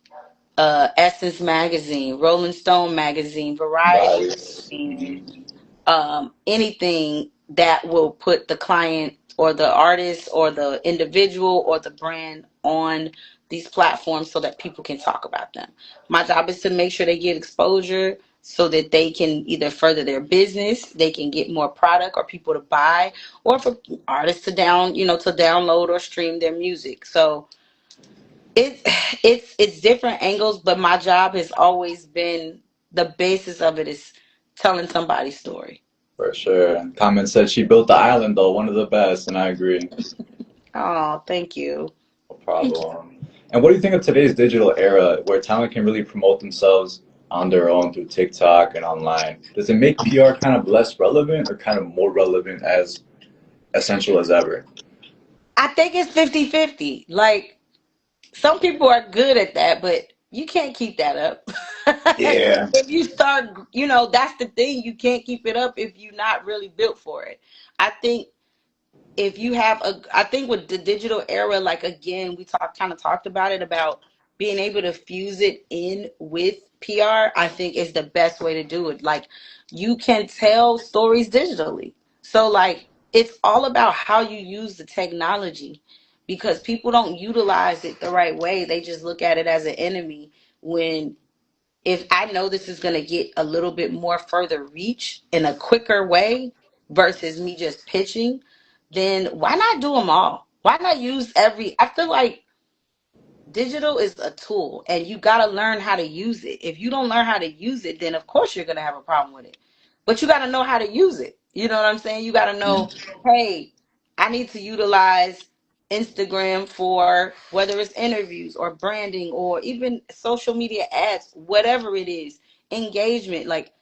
Essence Magazine, Rolling Stone Magazine, Variety Bias. Magazine, Hmm. anything that will put the client or the artist or the individual or the brand on these platforms so that people can talk about them. My job is to make sure they get exposure so that they can either further their business, they can get more product or people to buy, or for artists to to download or stream their music. So it it's different angles, but my job has always been the basis of it is telling somebody's story. For sure. Comment said she built the island though, one of the best, and I agree. Oh, thank you. No problem. And what do you think of today's digital era where talent can really promote themselves on their own through TikTok and online? Does it make PR kind of less relevant or kind of more relevant as essential as ever? I think it's 50-50. Like some people are good at that, but you can't keep that up. Yeah. If you start, that's the thing. You can't keep it up if you're not really built for it. I think if you have I think with the digital era, like again, we talked about it, about being able to fuse it in with PR. I think is the best way to do it. Like you can tell stories digitally. So like it's all about how you use the technology, because people don't utilize it the right way. They just look at it as an enemy. When if I know this is going to get a little bit more further reach in a quicker way versus me just pitching, then why not do them all? Why not use every? I feel like digital is a tool and you got to learn how to use it. If you don't learn how to use it, then of course you're going to have a problem with it. But you got to know how to use it. You know what I'm saying? You got to know, hey, I need to utilize Instagram for whether it's interviews or branding or even social media ads, whatever it is, engagement. Like,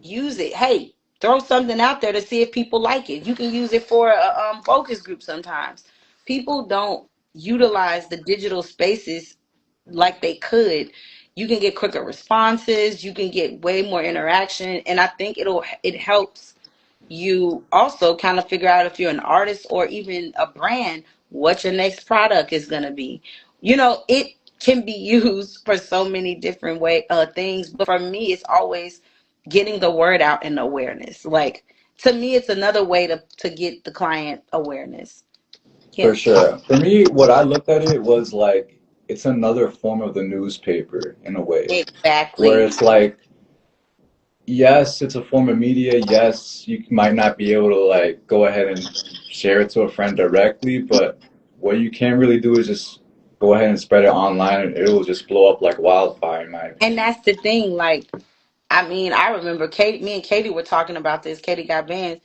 use it. Hey, throw something out there to see if people like it. You can use it for a focus group sometimes. People don't utilize the digital spaces like they could. You can get quicker responses, you can get way more interaction, and I think it helps you also kind of figure out if you're an artist or even a brand, what your next product is going to be. It can be used for so many different things, but for me, it's always getting the word out and awareness. Like, to me, it's another way to get the client awareness. For Yeah, sure. For me, what I looked at it was like it's another form of the newspaper in a way, where exactly. it's like, yes, it's a form of media. Yes, you might not be able to like go ahead and share it to a friend directly, but what you can really do is just go ahead and spread it online, and it will just blow up like wildfire, in my And opinion. that's the thing. Like, I mean, I remember Katie, me and Katie were talking about this. Katie got bands.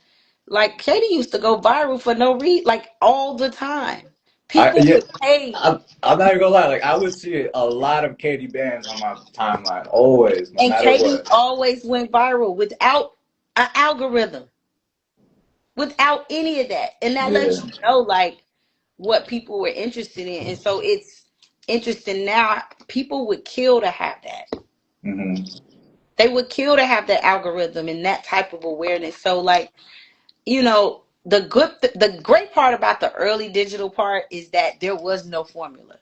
Like, Katie used to go viral for no reason, like all the time. I People yeah, would pay, I'm not even gonna lie. Like I would see a lot of Katie bands on my timeline, always, no and matter Katie what. always went viral without an algorithm, without any of that. And that Yeah. lets you know, like, what people were interested in. And so it's interesting now. People would kill to have that. Hmm. They would kill to have that algorithm and that type of awareness. So, like, the great part about the early digital part is that there was no formula.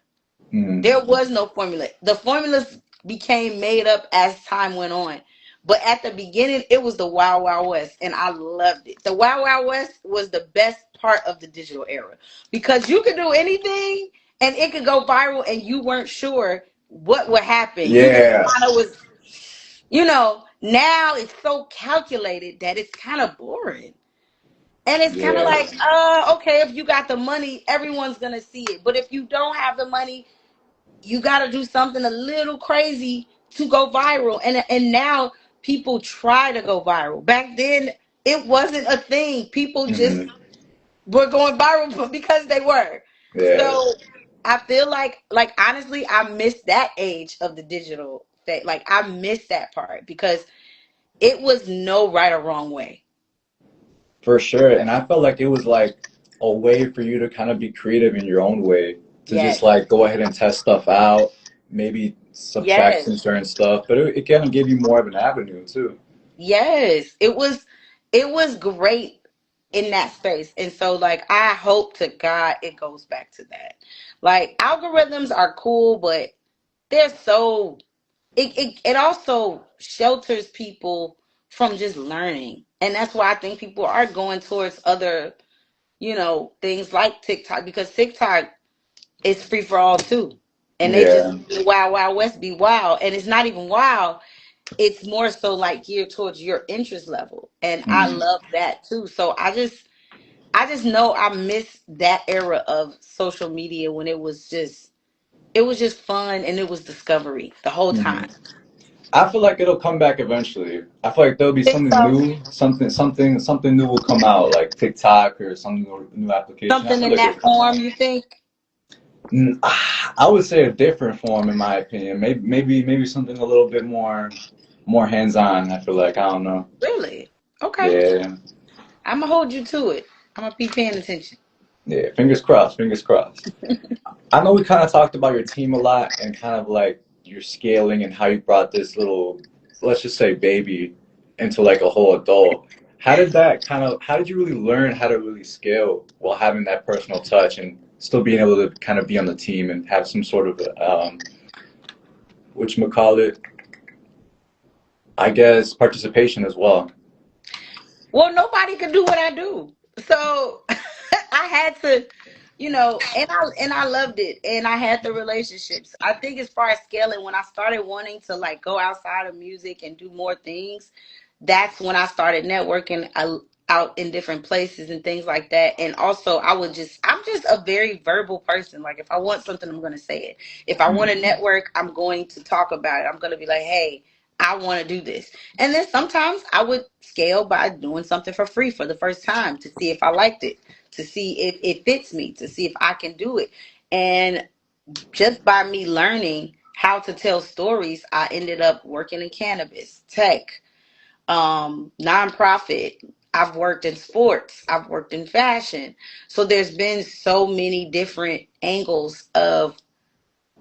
Hmm. There was no formula. The formulas became made up as time went on. But at the beginning, it was the Wild Wild West, and I loved it. The Wild Wild West was the best part of the digital era because you could do anything and it could go viral, and you weren't sure what would happen. You just Yeah. kind of was, now it's so calculated that it's kind of boring. And it's kind of Yeah. like, okay, if you got the money, everyone's going to see it. But if you don't have the money, you got to do something a little crazy to go viral. And now people try to go viral. Back then, it wasn't a thing. People just Hmm. were going viral because they were. Yeah. So I feel like honestly, I miss that age of the digital thing. Like, I miss that part because it was no right or wrong way. For sure. And I felt like it was like a way for you to kind of be creative in your own way, to just Yes. like go ahead and test stuff out, maybe subtract Yes. some certain stuff, but it kind of gave you more of an avenue too. Yes. It was great in that space. And so, like, I hope to God it goes back to that. Like, algorithms are cool, but they're so it also shelters people from just learning. And that's why I think people are going towards other, things like TikTok, because TikTok is free for all too. And they just Yeah. the wild wild west be wild. And it's not even wild. It's more so like geared towards your interest level. And I Hmm. love that too. So I just know I miss that era of social media when it was just fun and it was discovery the whole Hmm. time. I feel like it'll come back eventually. I feel like there'll be Think something so? new, something new will come out, like TikTok or some new application. I Something feel in like it'll that come form, out. you think? I would say a different form, in my opinion. Maybe something a little bit more hands-on. I feel like I don't know. Really? Okay. Yeah, I'm gonna hold you to it. I'm gonna be paying attention. yeah. Fingers crossed. Fingers crossed. I know we kind of talked about your team a lot and kind of like your scaling and how you brought this little, let's just say, baby into like a whole adult. How did you really learn how to really scale while having that personal touch and still being able to kind of be on the team and have some sort of, whatchamacallit, I guess, participation as well? Well, nobody could do what I do. So I had to, and I loved it, and I had the relationships. I think as far as scaling, when I started wanting to like go outside of music and do more things, that's when I started networking out in different places and things like that. And also, I'm just a very verbal person. Like, if I want something, I'm going to say it. If I want to Mm-hmm. network, I'm going to talk about it. I'm going to be like, hey, I want to do this. And then sometimes I would scale by doing something for free for the first time to see if I liked it. to see if it fits me, to see if I can do it. And just by me learning how to tell stories, I ended up working in cannabis, tech, nonprofit. I've worked in sports. I've worked in fashion. So there's been so many different angles of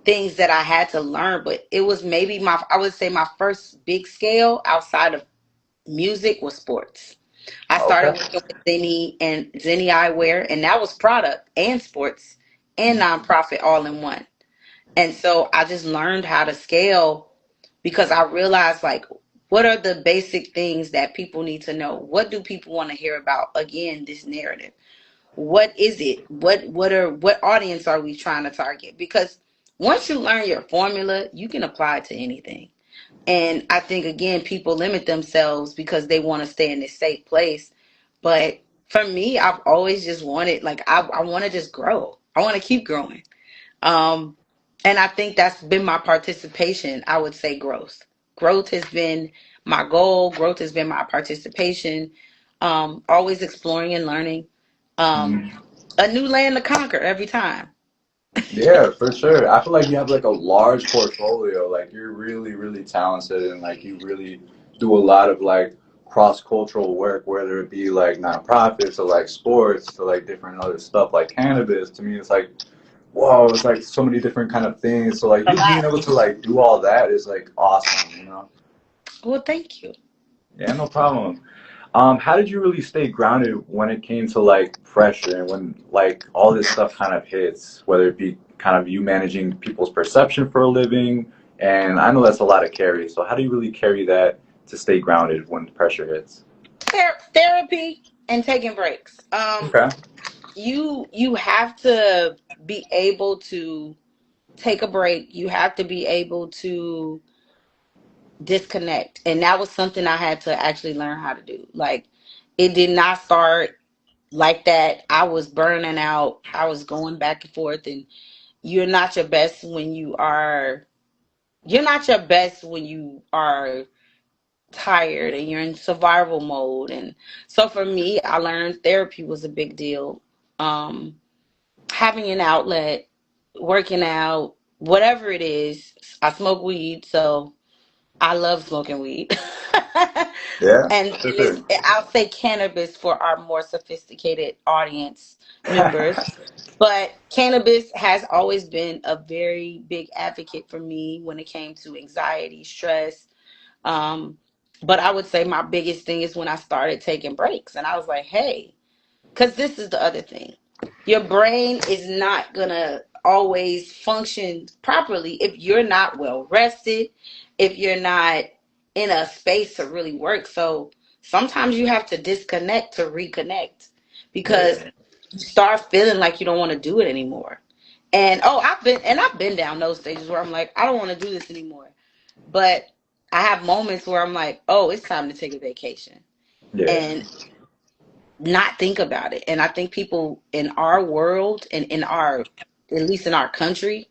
things that I had to learn. But it was maybe I would say my first big scale outside of music was sports. I started Okay. working with Zenny Eyewear, and that was product and sports and nonprofit all in one. And so I just learned how to scale because I realized, like, what are the basic things that people need to know? What do people want to hear about? Again, this narrative. What is it? What audience are we trying to target? Because once you learn your formula, you can apply it to anything. And I think again, people limit themselves because they want to stay in this safe place. But for me, I've always just wanted, like, I want to just grow. I want to keep growing. Um, and I think that's been my participation. I would say growth. Growth has been my goal. Growth has been my participation. Always exploring and learning. Um, Mhm. a new land to conquer every time. Yeah, for sure. I feel like you have like a large portfolio. Like you're really, really talented and like you really do a lot of like cross-cultural work, whether it be like nonprofits or like sports to like different other stuff like cannabis. To me, it's like, whoa, it's like so many different kind of things. So like A you being lot. able to like do all that is like awesome, you know? Well, thank you. Yeah, no problem. How did you really stay grounded when it came to like pressure and when like all this stuff kind of hits, whether it be kind of you managing people's perception for a living, and I know that's a lot of carry. So how do you really carry that to stay grounded when pressure hits? Therapy and taking breaks. Okay. You have to be able to take a break. You have to be able to disconnect. And that was something I had to actually learn how to do. Like, it did not start like that. I was burning out. I was going back and forth, and you're not your best when you're not your best when you are tired and you're in survival mode. And so for me, I learned therapy was a big deal. Um Having an outlet, working out, whatever it is. I smoke weed, so I love smoking weed. Yeah, And for it's, sure. I'll say cannabis for our more sophisticated audience members. But cannabis has always been a very big advocate for me when it came to anxiety, stress. Um, but I would say my biggest thing is when I started taking breaks and I was like, hey, because this is the other thing. Your brain is not going to always function properly if you're not well rested, if you're not in a space to really work. So sometimes you have to disconnect to reconnect because Yeah. you start feeling like you don't want to do it anymore. And I've been down those stages where I'm like, I don't want to do this anymore. But I have moments where I'm like, oh, it's time to take a vacation. Yeah. And not think about it. And I think people in our world and in our, at least in our country,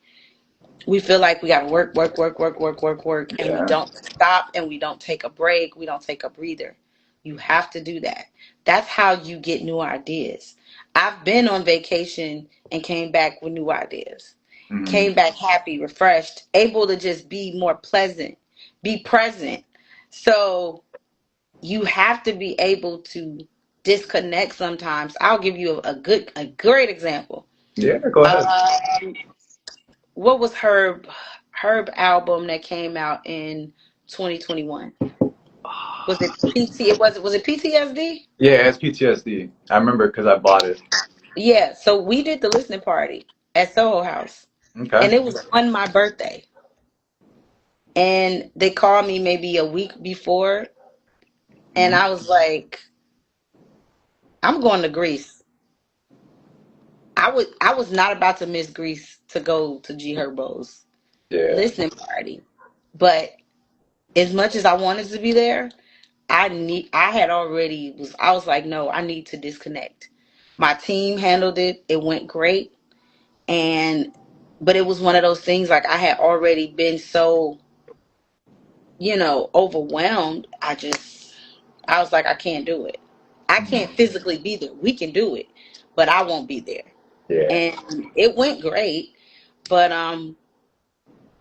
we feel like we got to work, work, work, work, work, work, work, and we Yeah. don't stop and we don't take a break. We don't take a breather. You have to do that. That's how you get new ideas. I've been on vacation and came back with new ideas. Hmm. Came back happy, refreshed, able to just be more pleasant, be present. So you have to be able to disconnect sometimes. I'll give you a great example. Yeah, go ahead. Um, what was Herb album that came out in 2021? Was it PT? Was it PTSD? Yeah, it's PTSD. I remember because I bought it. Yeah. So we did the listening party at Soho House, Okay. and it was on my birthday. And they called me maybe a week before, and Mhm. I was like, "I'm going to Greece." I was not about to miss Greece to go to G Herbo's Yeah. listening party. But as much as I wanted to be there, I was like, no, I need to disconnect. My team handled it. It went great. And but it was one of those things, like, I had already been so, overwhelmed. I was like, I can't do it. I can't physically be there. We can do it. but I won't be there. Yeah. And it went great, but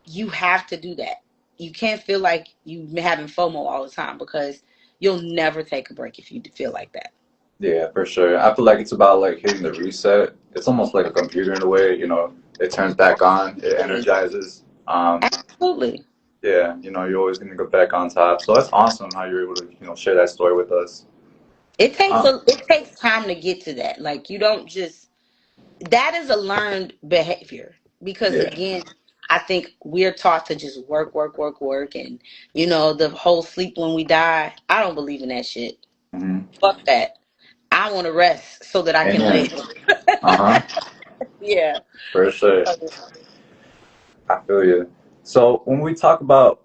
you have to do that. You can't feel like you having FOMO all the time, because you'll never take a break if you feel like that. Yeah, for sure. I feel like it's about like hitting the reset. It's almost like a computer in a way, it turns back on, it energizes. Absolutely. Yeah, you're always going to go back on top. So that's awesome how you're able to, share that story with us. Um, It takes time to get to that. Like, you don't just, that is a learned behavior, because yeah. again, I think we're taught to just work, work, work, work, and the whole sleep when we die. I don't believe in that shit. Hmm. Fuck that. I want to rest so that I can Amen. live. Uh-huh. Yeah. For sure. I feel you. So when we talk about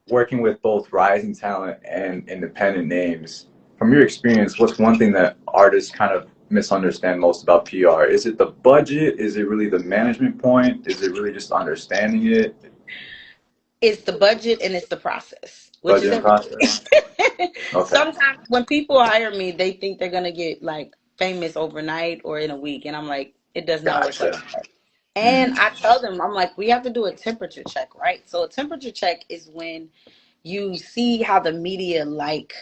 working with both rising talent and independent names, from your experience, what's one thing that artists kind of misunderstand most about PR? Is it the budget? Is it really the management point? Is it really just understanding it? It's the budget and it's the process, which is Budget and everything. process. Okay. Sometimes when people hire me, they think they're gonna get like famous overnight or in a week, and I'm like, it does not work like Gotcha. that. Hmm. And I tell them, I'm like, we have to do a temperature check, right? So a temperature check is when you see how the media like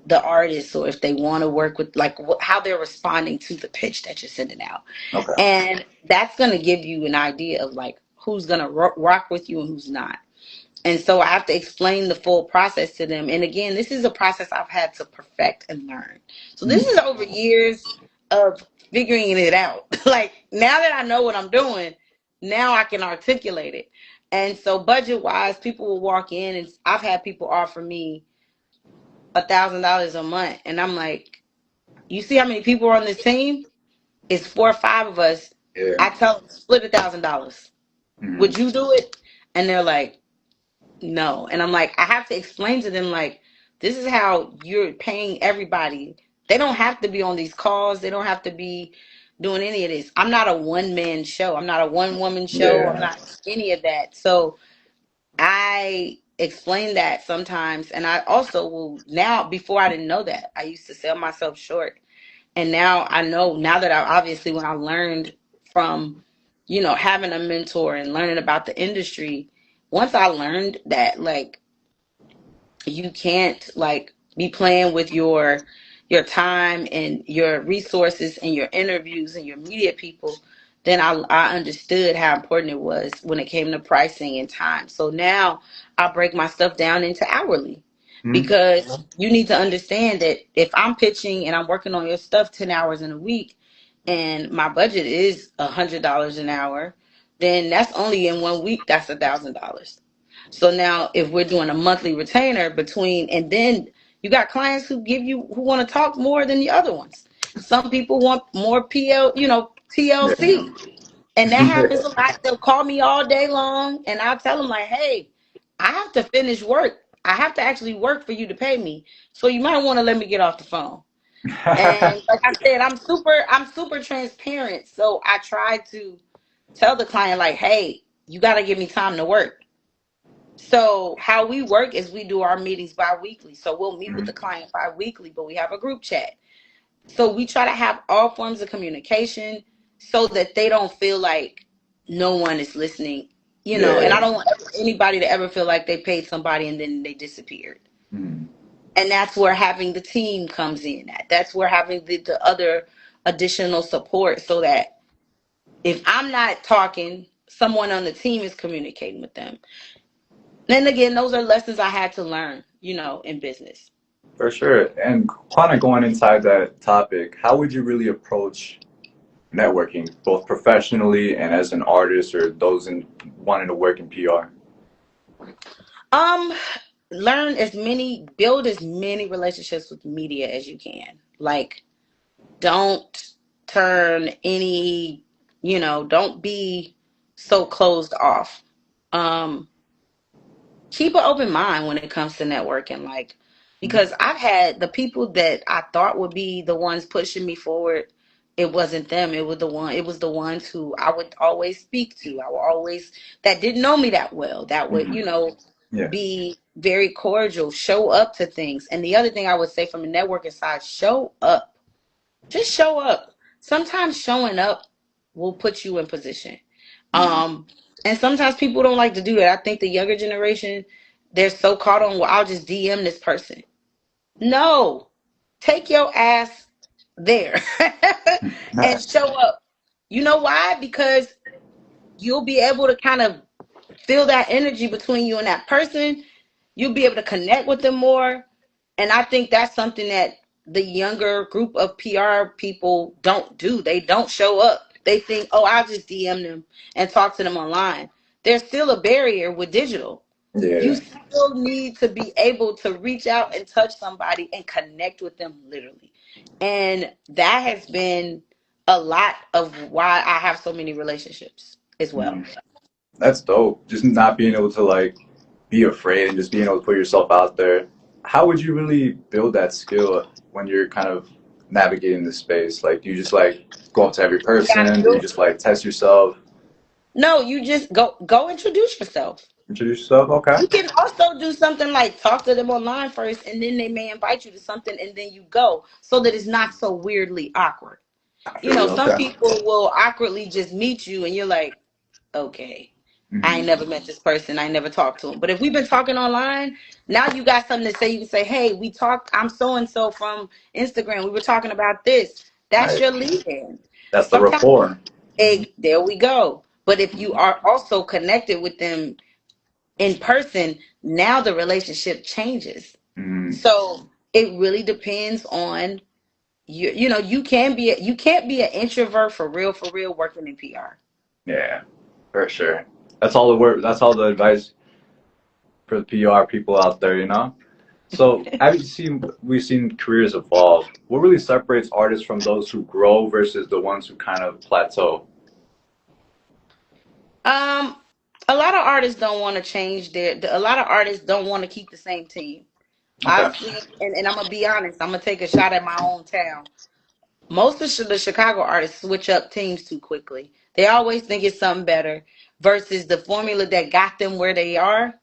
the artist, or if they want to work with, like, how they're responding to the pitch that you're sending out. Okay. And that's going to give you an idea of like who's going to rock with you and who's not. And so I have to explain the full process to them. And again, this is a process I've had to perfect and learn. So this is over years of figuring it out. Like, now that I know what I'm doing, now I can articulate it. And so budget wise, people will walk in, and I've had people offer me $1,000 a month. And I'm like, you see how many people are on this team? It's 4 or 5 of us. Yeah. I tell them, split $1,000. Hmm. Would you do it? And they're like, no. And I'm like, I have to explain to them, like, this is how you're paying everybody. They don't have to be on these calls. They don't have to be doing any of this. I'm not a one man show. I'm not a one woman show. I'm Yeah. not any of that. So I explain that sometimes. And I also will now, before I didn't know that, I used to sell myself short. And now I know, now that I obviously, when I learned from, having a mentor and learning about the industry, once I learned that, like, you can't like be playing with your time and your resources and your interviews and your media people, then I understood how important it was when it came to pricing and time. So now I break my stuff down into hourly, Hmm. because you need to understand that if I'm pitching and I'm working on your stuff 10 hours in a week, and my budget is $100 an hour, then that's only in 1 week, that's $1,000. So now if we're doing a monthly retainer between, and then you got clients who want to talk more than the other ones. Some people want more Yeah. TLC. And that happens a lot. They'll call me all day long, and I'll tell them like, hey, I have to finish work. I have to actually work for you to pay me. So you might want to let me get off the phone. And like I said, I'm super transparent. So I try to tell the client like, hey, you got to give me time to work. So how we work is we do our meetings bi-weekly. So we'll meet with the client bi-weekly, but we have a group chat. So we try to have all forms of communication so that they don't feel like no one is listening, and I Yeah. don't want anybody to ever feel like they paid somebody and then they disappeared. Mhm. And that's where having the team comes in at. That's where having the other additional support, so that if I'm not talking, someone on the team is communicating with them. Then again, those are lessons I had to learn, in business. For sure. And kind of going inside that topic, how would you really approach networking, both professionally and as an artist or those in wanting to work in PR? Um, build as many relationships with media as you can. Like, don't turn any, don't be so closed off. Um, Keep an open mind when it comes to networking, like, because I've had the people that I thought would be the ones pushing me forward. It wasn't them. It was the ones who I would always speak to. I would always, that didn't know me that well, that would, Hmm. Yeah. be very cordial, show up to things. And the other thing I would say from the networking side, show up. Just show up. sometimes showing up will put you in position. Mm-hmm. Um, and sometimes people don't like to do that. I think the younger generation, they're so caught on, well, I'll just DM this person. No, take your ass there and show up. You know why? Because you'll be able to kind of feel that energy between you and that person. You'll be able to connect with them more. And I think that's something that the younger group of PR people don't do. They don't show up. They think, oh, I'll just DM them and talk to them online. There's still a barrier with digital. You Yeah. still need to be able to reach out and touch somebody and connect with them literally. And that has been a lot of why I have so many relationships as well. Mhm. That's dope. Just not being able to like be afraid and just being able to put yourself out there. How would you really build that skill when you're kind of navigating this space? Like, do you just like go up to every You gotta person? Do you do just like test yourself, No, you just go introduce yourself. introduce yourself? Okay, You can also do something like talk to them online first, and then they may invite you to something, and then you go, so that it's not so weirdly awkward. I You feel know, you. some Okay. people will awkwardly just meet you, and you're like, okay, I ain't Hmm. never met this person, I ain't never talked to him. But if we've been talking online, now you got something to say. You can say, hey, we talked. I'm so and so from Instagram. We were talking about this. That's Right. your lead in. That's the Sometimes, rapport. Hmm. there we go. But if you are also connected with them in person, now the relationship changes. Hmm. So it really depends on you. You know, you can't be an introvert for real working in PR. Yeah, for sure. That's all the work. That's all the advice for the PR people out there. So, we've seen careers evolve. What really separates artists from those who grow versus the ones who kind of plateau? Um, a lot of artists don't want to change a lot of artists don't want to keep the same team. Okay. I've seen, and I'm gonna be honest, I'm gonna take a shot at my own town. Most of the Chicago artists switch up teams too quickly. They always think it's something better versus the formula that got them where they are.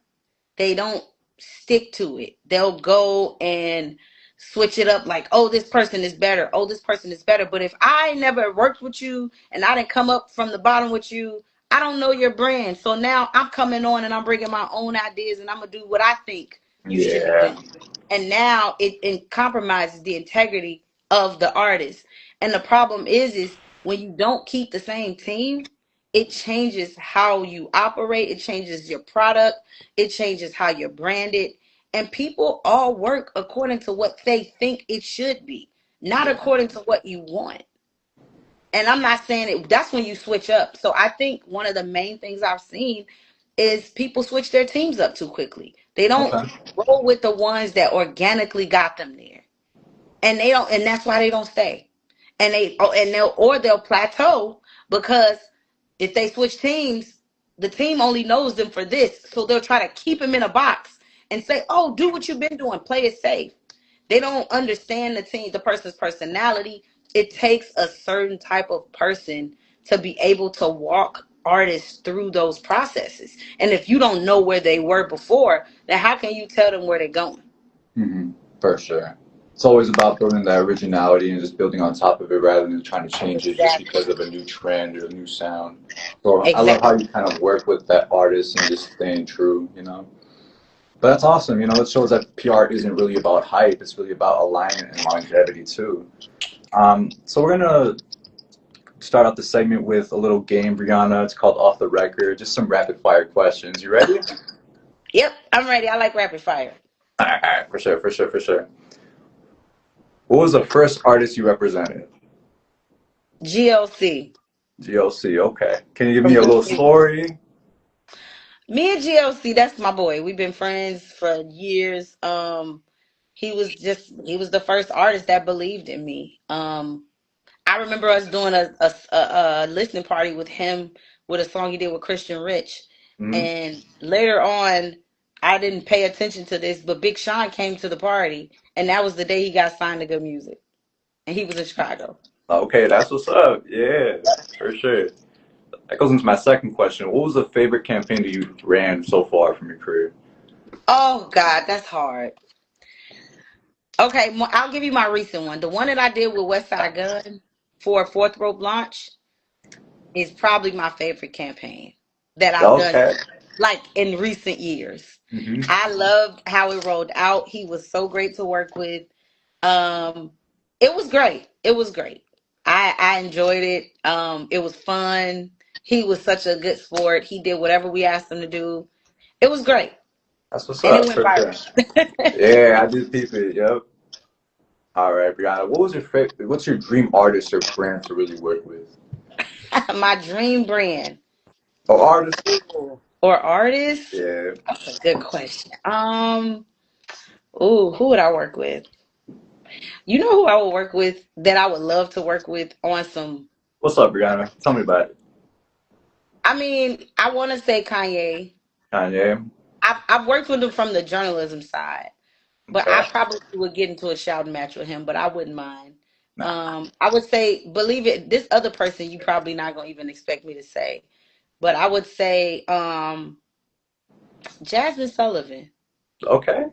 They don't stick to it. They'll go and switch it up like, oh, this person is better. Oh, this person is better. But if I never worked with you and I didn't come up from the bottom with you, I don't know your brand. So now I'm coming on and I'm bringing my own ideas and I'm going to do what I think you should be Yeah. doing. And now it compromises the integrity of the artist. And the problem is when you don't keep the same team, it changes how you operate. It changes your product. It changes how you're branded. And people all work according to what they think it should be, not Yeah. according to what you want. And I'm not saying it, that's when you switch up. So I think one of the main things I've seen is people switch their teams up too quickly. They don't Okay. roll with the ones that organically got them there. And they don't, and that's why they don't stay. And they'll plateau because if they switch teams, the team only knows them for this. So they'll try to keep them in a box and say, oh, do what you've been doing, play it safe. They don't understand the person's personality. It takes a certain type of person to be able to walk artists through those processes. And if you don't know where they were before, then how can you tell them where they're going? Hmm. For sure. It's always about building that originality and just building on top of it rather than trying to change it just Exactly. because of a new trend or a new sound. So I love how Exactly. you kind of work with that artist and just staying true. But that's awesome. It shows that PR isn't really about hype. It's really about alignment and longevity too. So we're gonna start out the segment with a little game, Brianna. It's called Off the Record. Just some rapid fire questions. You ready? Yep, I'm ready. I like rapid fire. All right, for sure, for sure, for sure. What was the first artist you represented? GLC. GLC. Okay. Can you give me From a little story? me and GLC, that's my boy. We've been friends for years. He was the first artist that believed in me. I remember us doing a listening party with him with a song he did with Christian Rich. Hmm. And later on, I didn't pay attention to this, but Big Sean came to the party, and that was the day he got signed to Good Music, and he was in Chicago. Okay, that's what's up. Yeah, for sure. That goes into my second question. What was the favorite campaign that you ran so far from your career? Oh God, that's hard. Okay, I'll give you my recent one. The one that I did with West Side Gun. for a fourth rope launch is probably my favorite campaign that I've done, Okay. like in recent years. Hmm. I loved how it rolled out. He was so great to work with. Um, it was great. It was great. I enjoyed it. It was fun. He was such a good sport. He did whatever we asked him to do. It was great, That's what's and it up went for sure. viral. Yeah, I did peep it. Yep. All right, Brianna. What was your favorite? What's your dream artist or brand to really work with? My dream brand. Oh, artist. Ooh. Or artist? Yeah. That's a good question. Ooh, who would I work with? You know who I would work with that I would love to work with on some. What's up, Brianna? Tell me about it. I mean, I want to say Kanye. Kanye. I've worked with him from the journalism side, but Okay. I probably would get into a shouting match with him, but I wouldn't mind. Nah. I would say, believe it, this other person you probably not gonna even expect me to say, but I would say Jasmine Sullivan. Okay.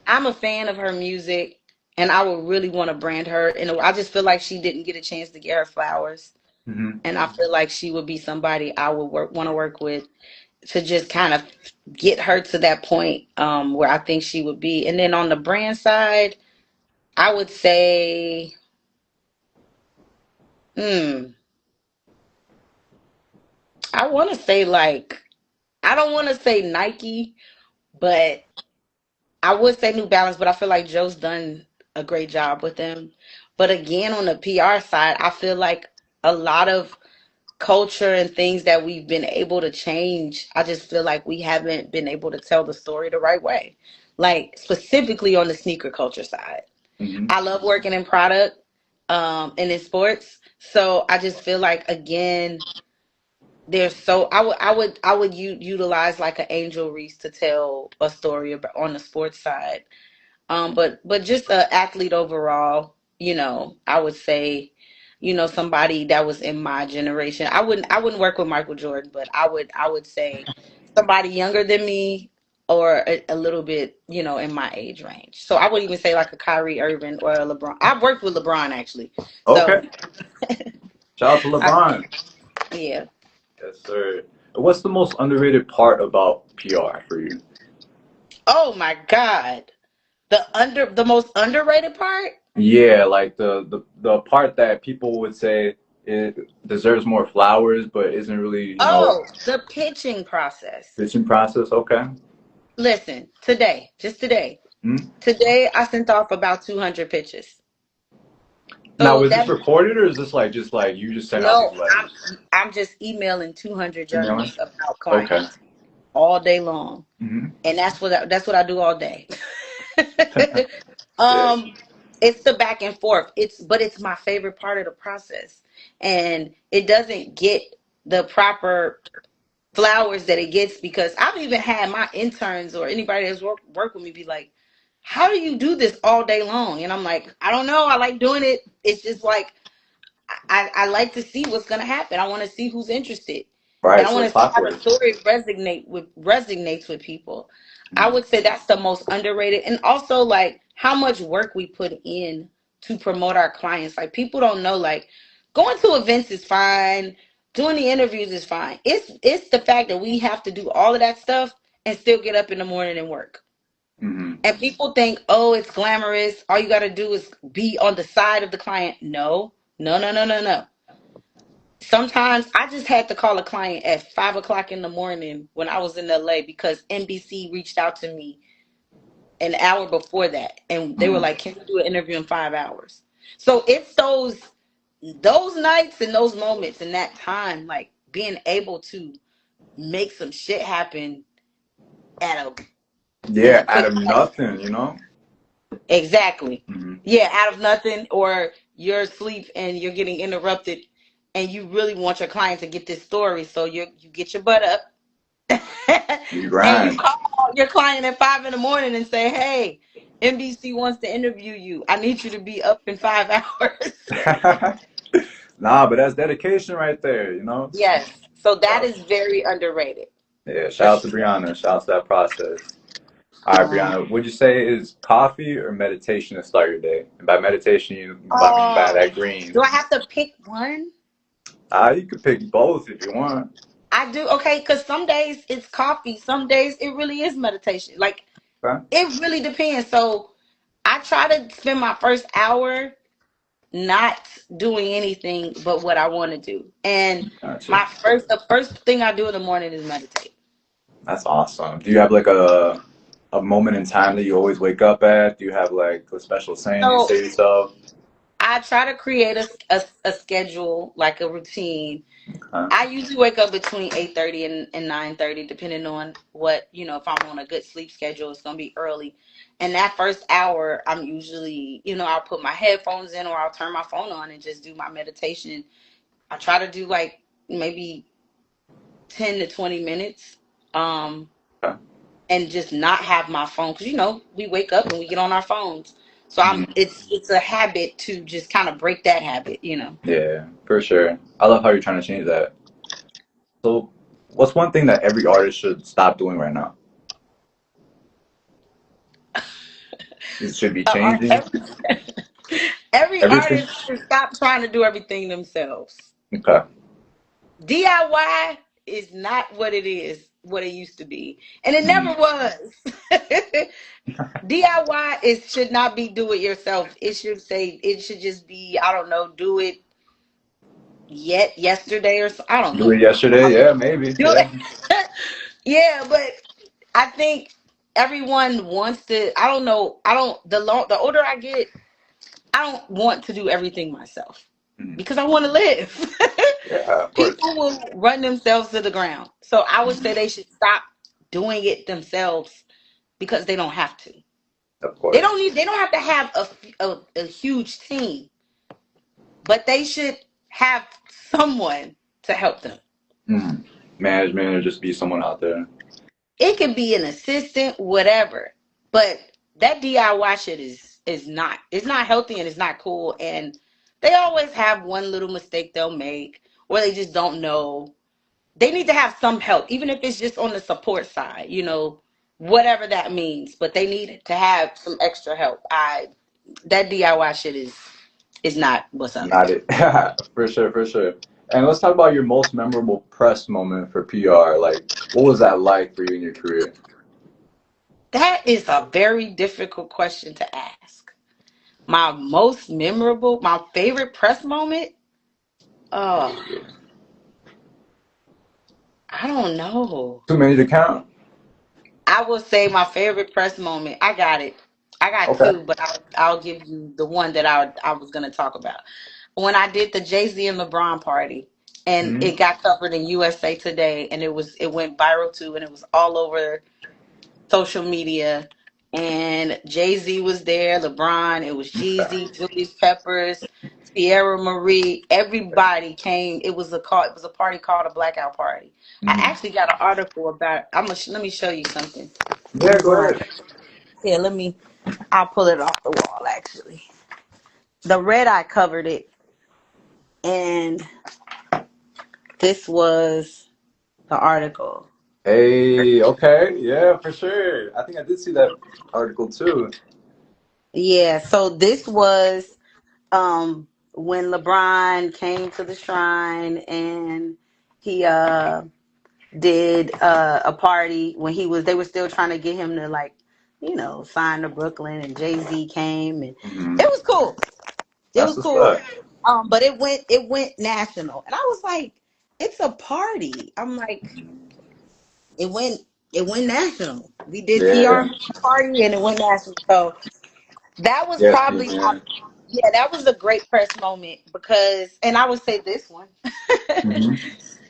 I'm a fan of her music, and I would really want to brand her. And I just feel like she didn't get a chance to get her flowers, Hmm. and I feel like she would be somebody I would want to work with to just kind of get her to that point where I think she would be. And then on the brand side, I would say, hmm, I want to say like, I don't want to say Nike, but I would say New Balance, but I feel like Joe's done a great job with them. But again, on the PR side, I feel like a lot of culture and things that we've been able to change, I just feel like we haven't been able to tell the story the right way. Like specifically on the sneaker culture side. Hmm. I love working in product and in sports. So I just feel like again, there's so I would utilize like an Angel Reese to tell a story about on the sports side. But just an athlete overall, I would say, somebody that was in my generation. I wouldn't work with Michael Jordan, but I would say somebody younger than me or a little bit, in my age range. So I would even say like a Kyrie Irving or a LeBron. I've worked with LeBron actually. Okay. So Shout out to I, LeBron. yeah. Yes, sir. What's the most underrated part about PR for you? Oh my God. The most underrated part? Yeah, like the part that people would say it deserves more flowers, but isn't really, Oh, the pitching process. pitching process. Okay. Listen, just today. Hmm. Today I sent off about 200 pitches. Now, So was this that recorded or is this like just like you just sent out these no, letters? I'm just emailing 200 Emailing? journalists about Okay. clients all day long, Hmm. and that's what I do all day. Yeah. um, it's the back and forth. It's my favorite part of the process, and it doesn't get the proper flowers that it gets because I've even had my interns or anybody that's work with me be like, "How do you do this all day long?" And I'm like, "I don't know. I like doing it. It's just like I like to see what's gonna happen. I want to see who's interested, and Right. I So want like to see how the clockwork. story resonates with people." I Mhm. would say that's the most underrated, and also like how much work we put in to promote our clients. Like people don't know, like going to events is fine, doing the interviews is fine. It's the fact that we have to do all of that stuff and still get up in the morning and work. Mhm. And people think, oh, it's glamorous. All you got to do is be on the side of the client. No, no, no, no, no, no. Sometimes I just had to call a client at 5 o'clock in the morning when I was in LA because NBC reached out to me an hour before that, and they were Mhm. like, "Can you do an interview in 5 hours?" So it's those nights and those moments and that time, like being able to make some shit happen at a in Yeah, a out quick of fashion. nothing. Exactly. Mhm. Yeah, out of nothing, or you're asleep and you're getting interrupted, and you really want your client to get this story, so you get your butt up You and you grind. call your client at 5 in the morning and say, "Hey, NBC wants to interview you. I need you to be up in 5 hours." Nah, but that's dedication right there. Yes. So that Shout- is very underrated Yeah, for shout out to sure. Brianna. Shout out to that process. All right, Brianna, would you say is coffee or meditation to start your day? And by meditation, you I mean by that green. Do I have to pick one? You could pick both if you want. I do. Okay, because some days it's coffee, some days it really is meditation. Like, Okay, it really depends. So I try to spend my first hour not doing anything but what I want to do. And gotcha. the first thing I do in the morning is meditate. That's awesome. Do you have like a moment in time that you always wake up at? Do you have like a special saying you So say to yourself? I try to create a schedule, like a routine. Okay. I usually wake up between 8:30 and 9:30, depending on what, if I'm on a good sleep schedule, it's going to be early. And that first hour, I'm usually, I'll put my headphones in or I'll turn my phone on and just do my meditation. I try to do like maybe 10 to 20 minutes. Um, Okay. and just not have my phone, because we wake up and we get on our phones. So Mhm. it's a habit to just kind of break that habit. Yeah, for sure. I love how you're trying to change that. So, what's one thing that every artist should stop doing right now? It should be Uh, changing every, every everything. artist should stop trying to do everything themselves. Okay. DIY is not what it used to be, and it never Mhm. was. DIY should not be do it yourself. It should just be, I don't know, do it yesterday or so. I don't Do know. it yesterday? Yeah, maybe. Do Yeah. it. Yeah, but I think everyone wants to. I don't know. I don't. The older I get, I don't want to do everything myself Mhm. because I want to live. Yeah, of course. People will run themselves to the ground. So I would say Mhm. they should stop doing it themselves because they don't have to. Of course. They don't have to have a huge team, but they should have someone to help them. Mhm. Management or just be someone out there. It could be an assistant, whatever. But that DIY shit is not, it's not healthy and it's not cool. And they always have one little mistake they'll make, or they just don't know. They need to have some help, even if it's just on the support side, whatever that means. But they need to have some extra help. I That DIY shit is not what's up. Not it. For sure, for sure. And let's talk about your most memorable press moment for PR. Like, what was that like for you in your career? That is a very difficult question to ask. My favorite press moment. Oh, I don't know. Too many to count? I will say my favorite press moment. I got it. I got Okay. two, but I'll give you the one that I was gonna talk about. When I did the Jay-Z and LeBron party, and Hmm. it got covered in USA Today, and it went viral too, and it was all over social media. And Jay-Z was there, LeBron, it was Okay. Jeezy, Julius Peppers, Sierra Marie, everybody came. It was a party called a blackout party. I Hmm. actually got an article about let me show you something. Yeah, go LeBron. ahead. Here, I'll pull it off the wall actually. The red eye covered it, and this was the article. Hey, okay. Yeah, for sure. I think I did see that article too. Yeah, so this was when LeBron came to the shrine, and he did a party when they were still trying to get him to, like, sign to Brooklyn, and Jay-Z came, and Hmm. it was cool. It That's was what's cool. up. But it went national. And I was like, it's a party. I'm like, it went it went national. We did Yeah. PR party and it went national. So that was Yes, probably my, man. yeah, that was a great press moment because, and I would say this one. Hmm.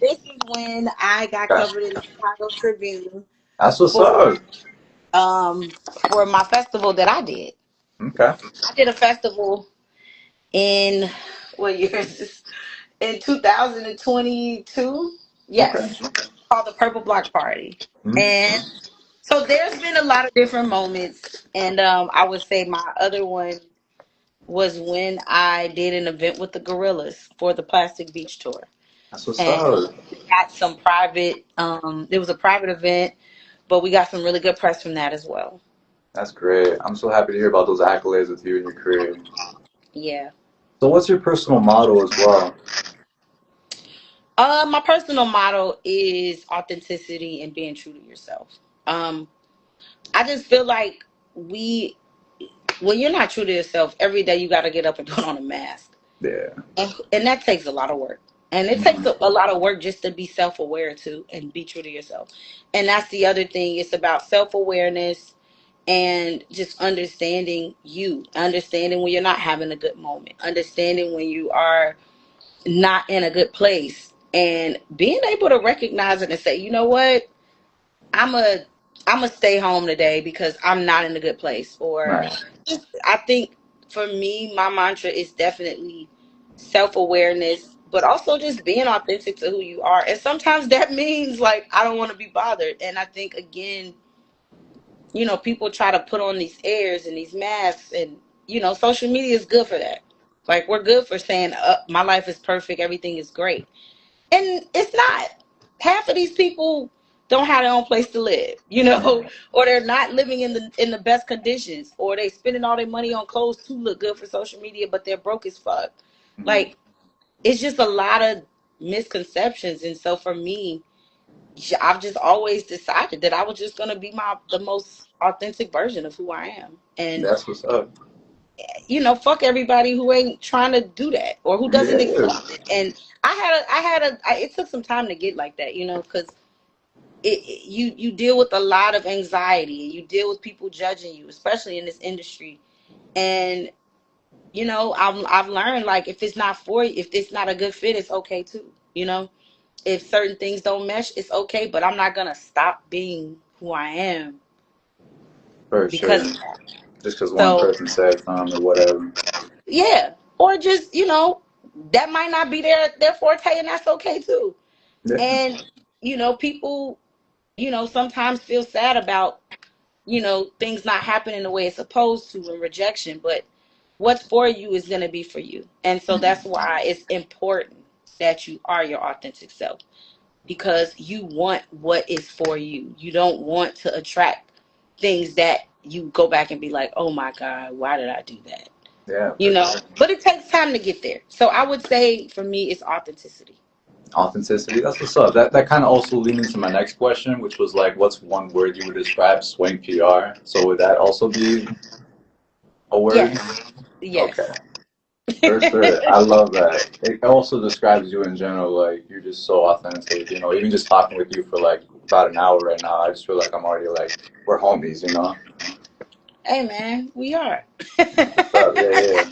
This is when I got Okay. covered in the Chicago Tribune That's what's for up. um for my festival that I did. Okay. I did a festival in what year is this? In 2022. Okay. Yes, called the Purple Block Party. Mhm. And so there's been a lot of different moments, and I would say my other one was when I did an event with the Gorillas for the Plastic Beach Tour, That's what's and up. we got some private. It was a private event, but we got some really good press from that as well. That's great. I'm so happy to hear about those accolades with you and your career. Yeah. So what's your personal motto as well? My personal motto is authenticity and being true to yourself. Um, I just feel like we, when you're not true to yourself, every day you got to get up and put on a mask. Yeah. And that takes a lot of work. And it takes Mhm. a lot of work just to be self aware too and be true to yourself. And that's the other thing. It's about self awareness and just understanding you, understanding when you're not having a good moment, understanding when you are not in a good place, and being able to recognize it and say, you know what, I'm a I'm gonna stay home today because I'm not in a good place. Or Right. just, I think for me, my mantra is definitely self awareness, but also just being authentic to who you are. And sometimes that means like I don't want to be bothered. And I think again, people try to put on these airs and these masks, and social media is good for that. Like we're good for saying, my life is perfect, everything is great, and it's not. Half of these people don't have their own place to live, or they're not living in the best conditions, or they spending all their money on clothes to look good for social media, but they're broke as fuck. Mhm. Like it's just a lot of misconceptions, and so for me, I've just always decided that I was just gonna be the most authentic version of who I am, and That's what's up. fuck everybody who ain't trying to do that or who doesn't Yeah. accept it. And it took some time to get like that, because you deal with a lot of anxiety and you deal with people judging you, especially in this industry. And I've learned, like, if it's not for you, if it's not a good fit, it's okay too. If certain things don't mesh, it's okay, but I'm not gonna stop being who I am For sure. because of Just that. because one So person said something or whatever. yeah, or just that might not be their forte, and that's okay too. Yeah. And people sometimes feel sad about things not happening the way it's supposed to, and rejection, but what's for you is going to be for you. And so that's Mhm. why it's important that you are your authentic self, because you want what is for you. You don't want to attract things that you go back and be like, oh my God, why did I do that? Yeah, for sure. But it takes time to get there. So I would say for me, it's authenticity. Authenticity. That's what's up. That kind of also leads into my next question, which was like, what's one word you would describe Swank PR? So would that also be a word? Yes. Okay. Yes. For sure. I love that. It also describes you in general. Like, you're just so authentic. Even just talking with you for like about an hour right now, I just feel like I'm already like, we're homies. Hey man, we are. What's up? Yeah, yeah.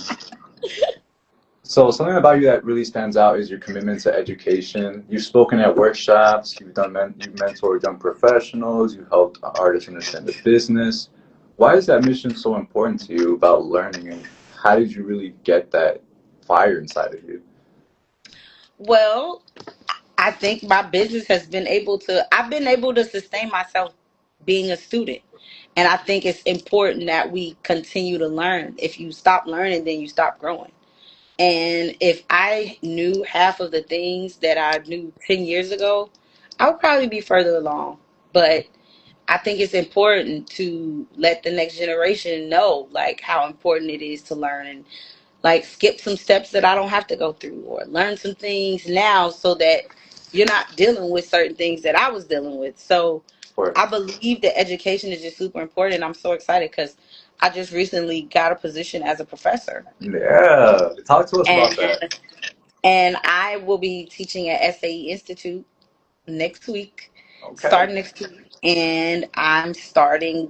So something about you that really stands out is your commitment to education. You've spoken at workshops, you've mentored young professionals, you've helped artists understand the business. Why is that mission so important to you about learning, and how did you really get that fire inside of you? Well, I think my business I've been able to sustain myself being a student. And I think it's important that we continue to learn. If you stop learning, then you stop growing. And if I knew half of the things that I knew 10 years ago, I would probably be further along. But I think it's important to let the next generation know, like, how important it is to learn, and like skip some steps that I don't have to go through, or learn some things now so that you're not dealing with certain things that I was dealing with. So Or I believe that education is just super important. And I'm so excited because I just recently got a position as a professor. yeah, talk to us about And that. and I will be teaching at SAE Institute next week, Okay, starting next week. And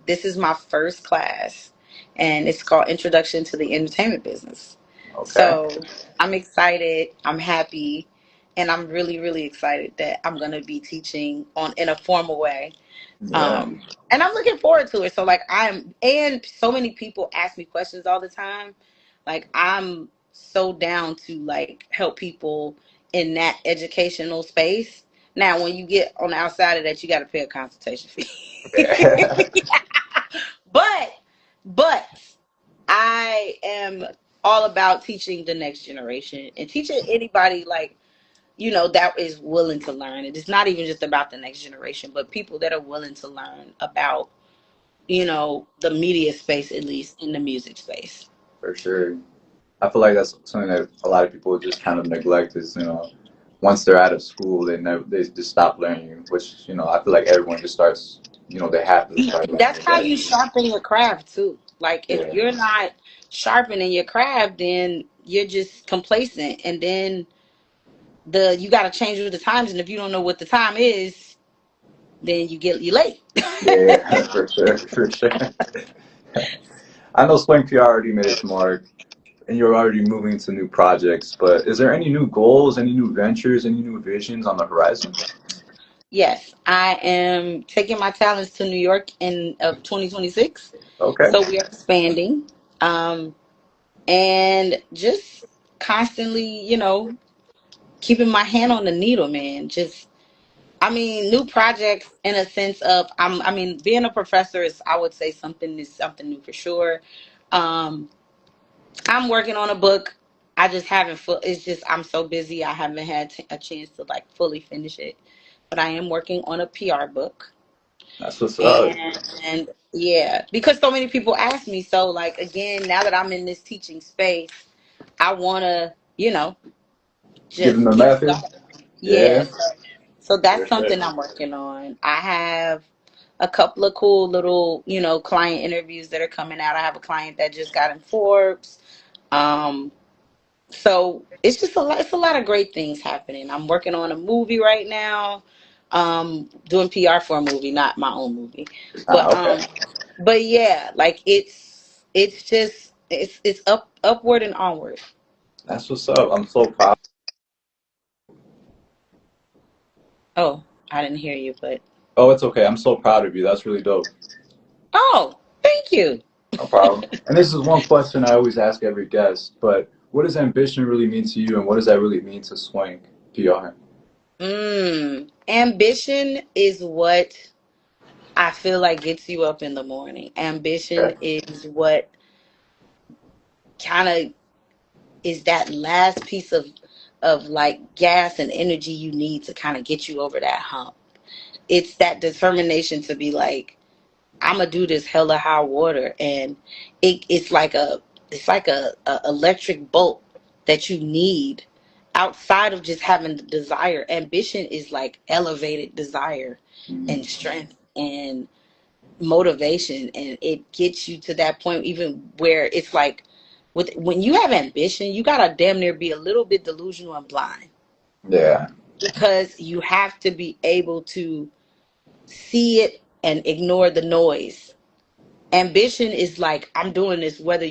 this is my first class, and it's called Introduction to the Entertainment Business. okay, So I'm excited, I'm happy, and I'm really, really excited that I'm going to be teaching in a formal way. yeah, Um, and I'm looking forward to it. So like and so many people ask me questions all the time. Like I'm so down to like help people in that educational space. Now, when you get on the outside of that, you got to pay a consultation fee. yeah. but, but I am all about teaching the next generation and teaching anybody, like, that is willing to learn. It is not even just about the next generation, but people that are willing to learn about the media space, at least in the music space. For sure. I feel like that's something that a lot of people just kind of neglect is, once they're out of school, they just stop learning, which, I feel like everyone just starts, they have to start learning That's how you eventually. sharpen your craft too. Like if Yeah. you're not sharpening your craft, then you're just complacent, and then you got to change with the times. And if you don't know what the time is, then you late. Yeah, for sure, for sure. I know Swank PR already made its mark, and you're already moving to new projects, but is there any new goals, any new ventures, any new visions on the horizon? Yes, I am taking my talents to New York in of 2026. Okay, So we are expanding, and just constantly, keeping my hand on the needle, man. Just, I mean, new projects in a sense of I mean, being a professor is, I would say, something new for sure. Um, I'm working on a book. I just haven't it's just I'm so busy. I haven't had a chance to like fully finish it. But I am working on a PR book. that's what's up. And yeah, because so many people ask me, so like again, now that I'm in this teaching space, I want to, Give them just the keep method. going. Yeah, Yes. So for that's sure. something I'm working on. I have a couple of cool little, client interviews that are coming out. I have a client that just got in Forbes. Um, so it's a lot of great things happening. I'm working on a movie right now. Doing PR for a movie, not my own movie. Ah, But okay. yeah, like it's just it's upward and onward. That's what's up. I'm so proud. Oh, I didn't hear you, but Oh, it's okay. I'm so proud of you. That's really dope. oh, thank you. No problem. And this is one question I always ask every guest, but what does ambition really mean to you, and what does that really mean to Swank PR? Ambition is what I feel like gets you up in the morning. Ambition Okay. is what kind of is that last piece of like gas and energy you need to kind of get you over that hump. It's that determination to be like, I'm gonna do this hella high water, and it's like a electric bolt that you need outside of just having the desire. Ambition is like elevated desire and Mhm. strength and motivation, and it gets you to that point even where it's like when you have ambition, you gotta damn near be a little bit delusional and blind, Yeah. because you have to be able to see it and ignore the noise. Ambition is like, I'm doing this whether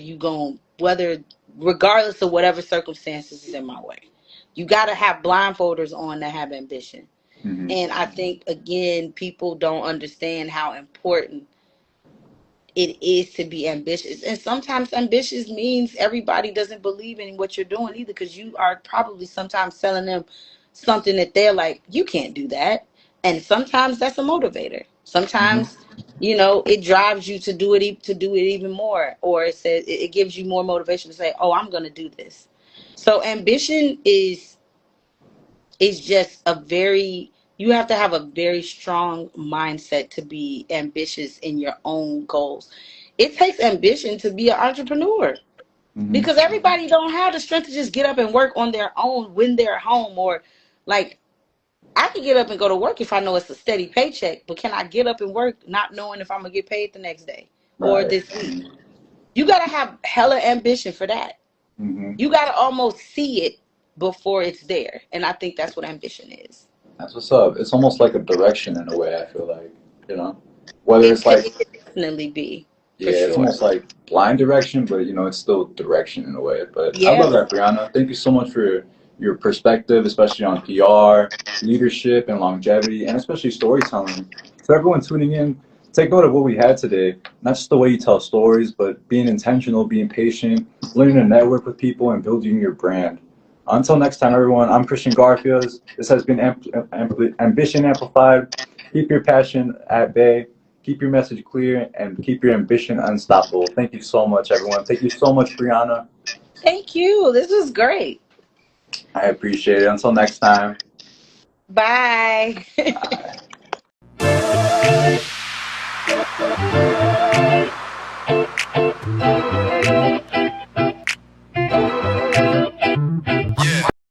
regardless of whatever circumstances is in my way. You got to have blindfolders on to have ambition. Hmm. And I think again, people don't understand how important it is to be ambitious. And sometimes ambitious means everybody doesn't believe in what you're doing either, because you are probably sometimes telling them something that they're like, you can't do that. And sometimes that's a motivator. Hmm. Sometimes, it drives you to do it, to do it even more, or it gives you more motivation to say, oh, I'm going to do this. So ambition is just you have to have a very strong mindset to be ambitious in your own goals. It takes ambition to be an entrepreneur, Hmm. because everybody don't have the strength to just get up and work on their own when they're home. Or like, I can get up and go to work if I know it's a steady paycheck, but can I get up and work not knowing if I'm gonna get paid the next day or Right. this week? You gotta have hella ambition for that. Hmm. You gotta almost see it before it's there, and I think that's what ambition is. That's what's up. It's almost like a direction in a way, I feel like, you know? Whether it's like, It could definitely be, for yeah, it's sure. almost like blind direction, but, it's still direction in a way. But I Yeah. love that, Brianna. Thank you so much for your perspective, especially on PR, leadership, and longevity, and especially storytelling. For everyone tuning in, take note of what we had today. Not just the way you tell stories, but being intentional, being patient, learning to network with people, and building your brand. Until next time, everyone, I'm Christian Garfield. This has been Ambition Amplified. Keep your passion at bay, keep your message clear, and keep your ambition unstoppable. Thank you so much, everyone. Thank you so much, Brianna. Thank you. This was great. I appreciate it. Until next time. Bye. Bye.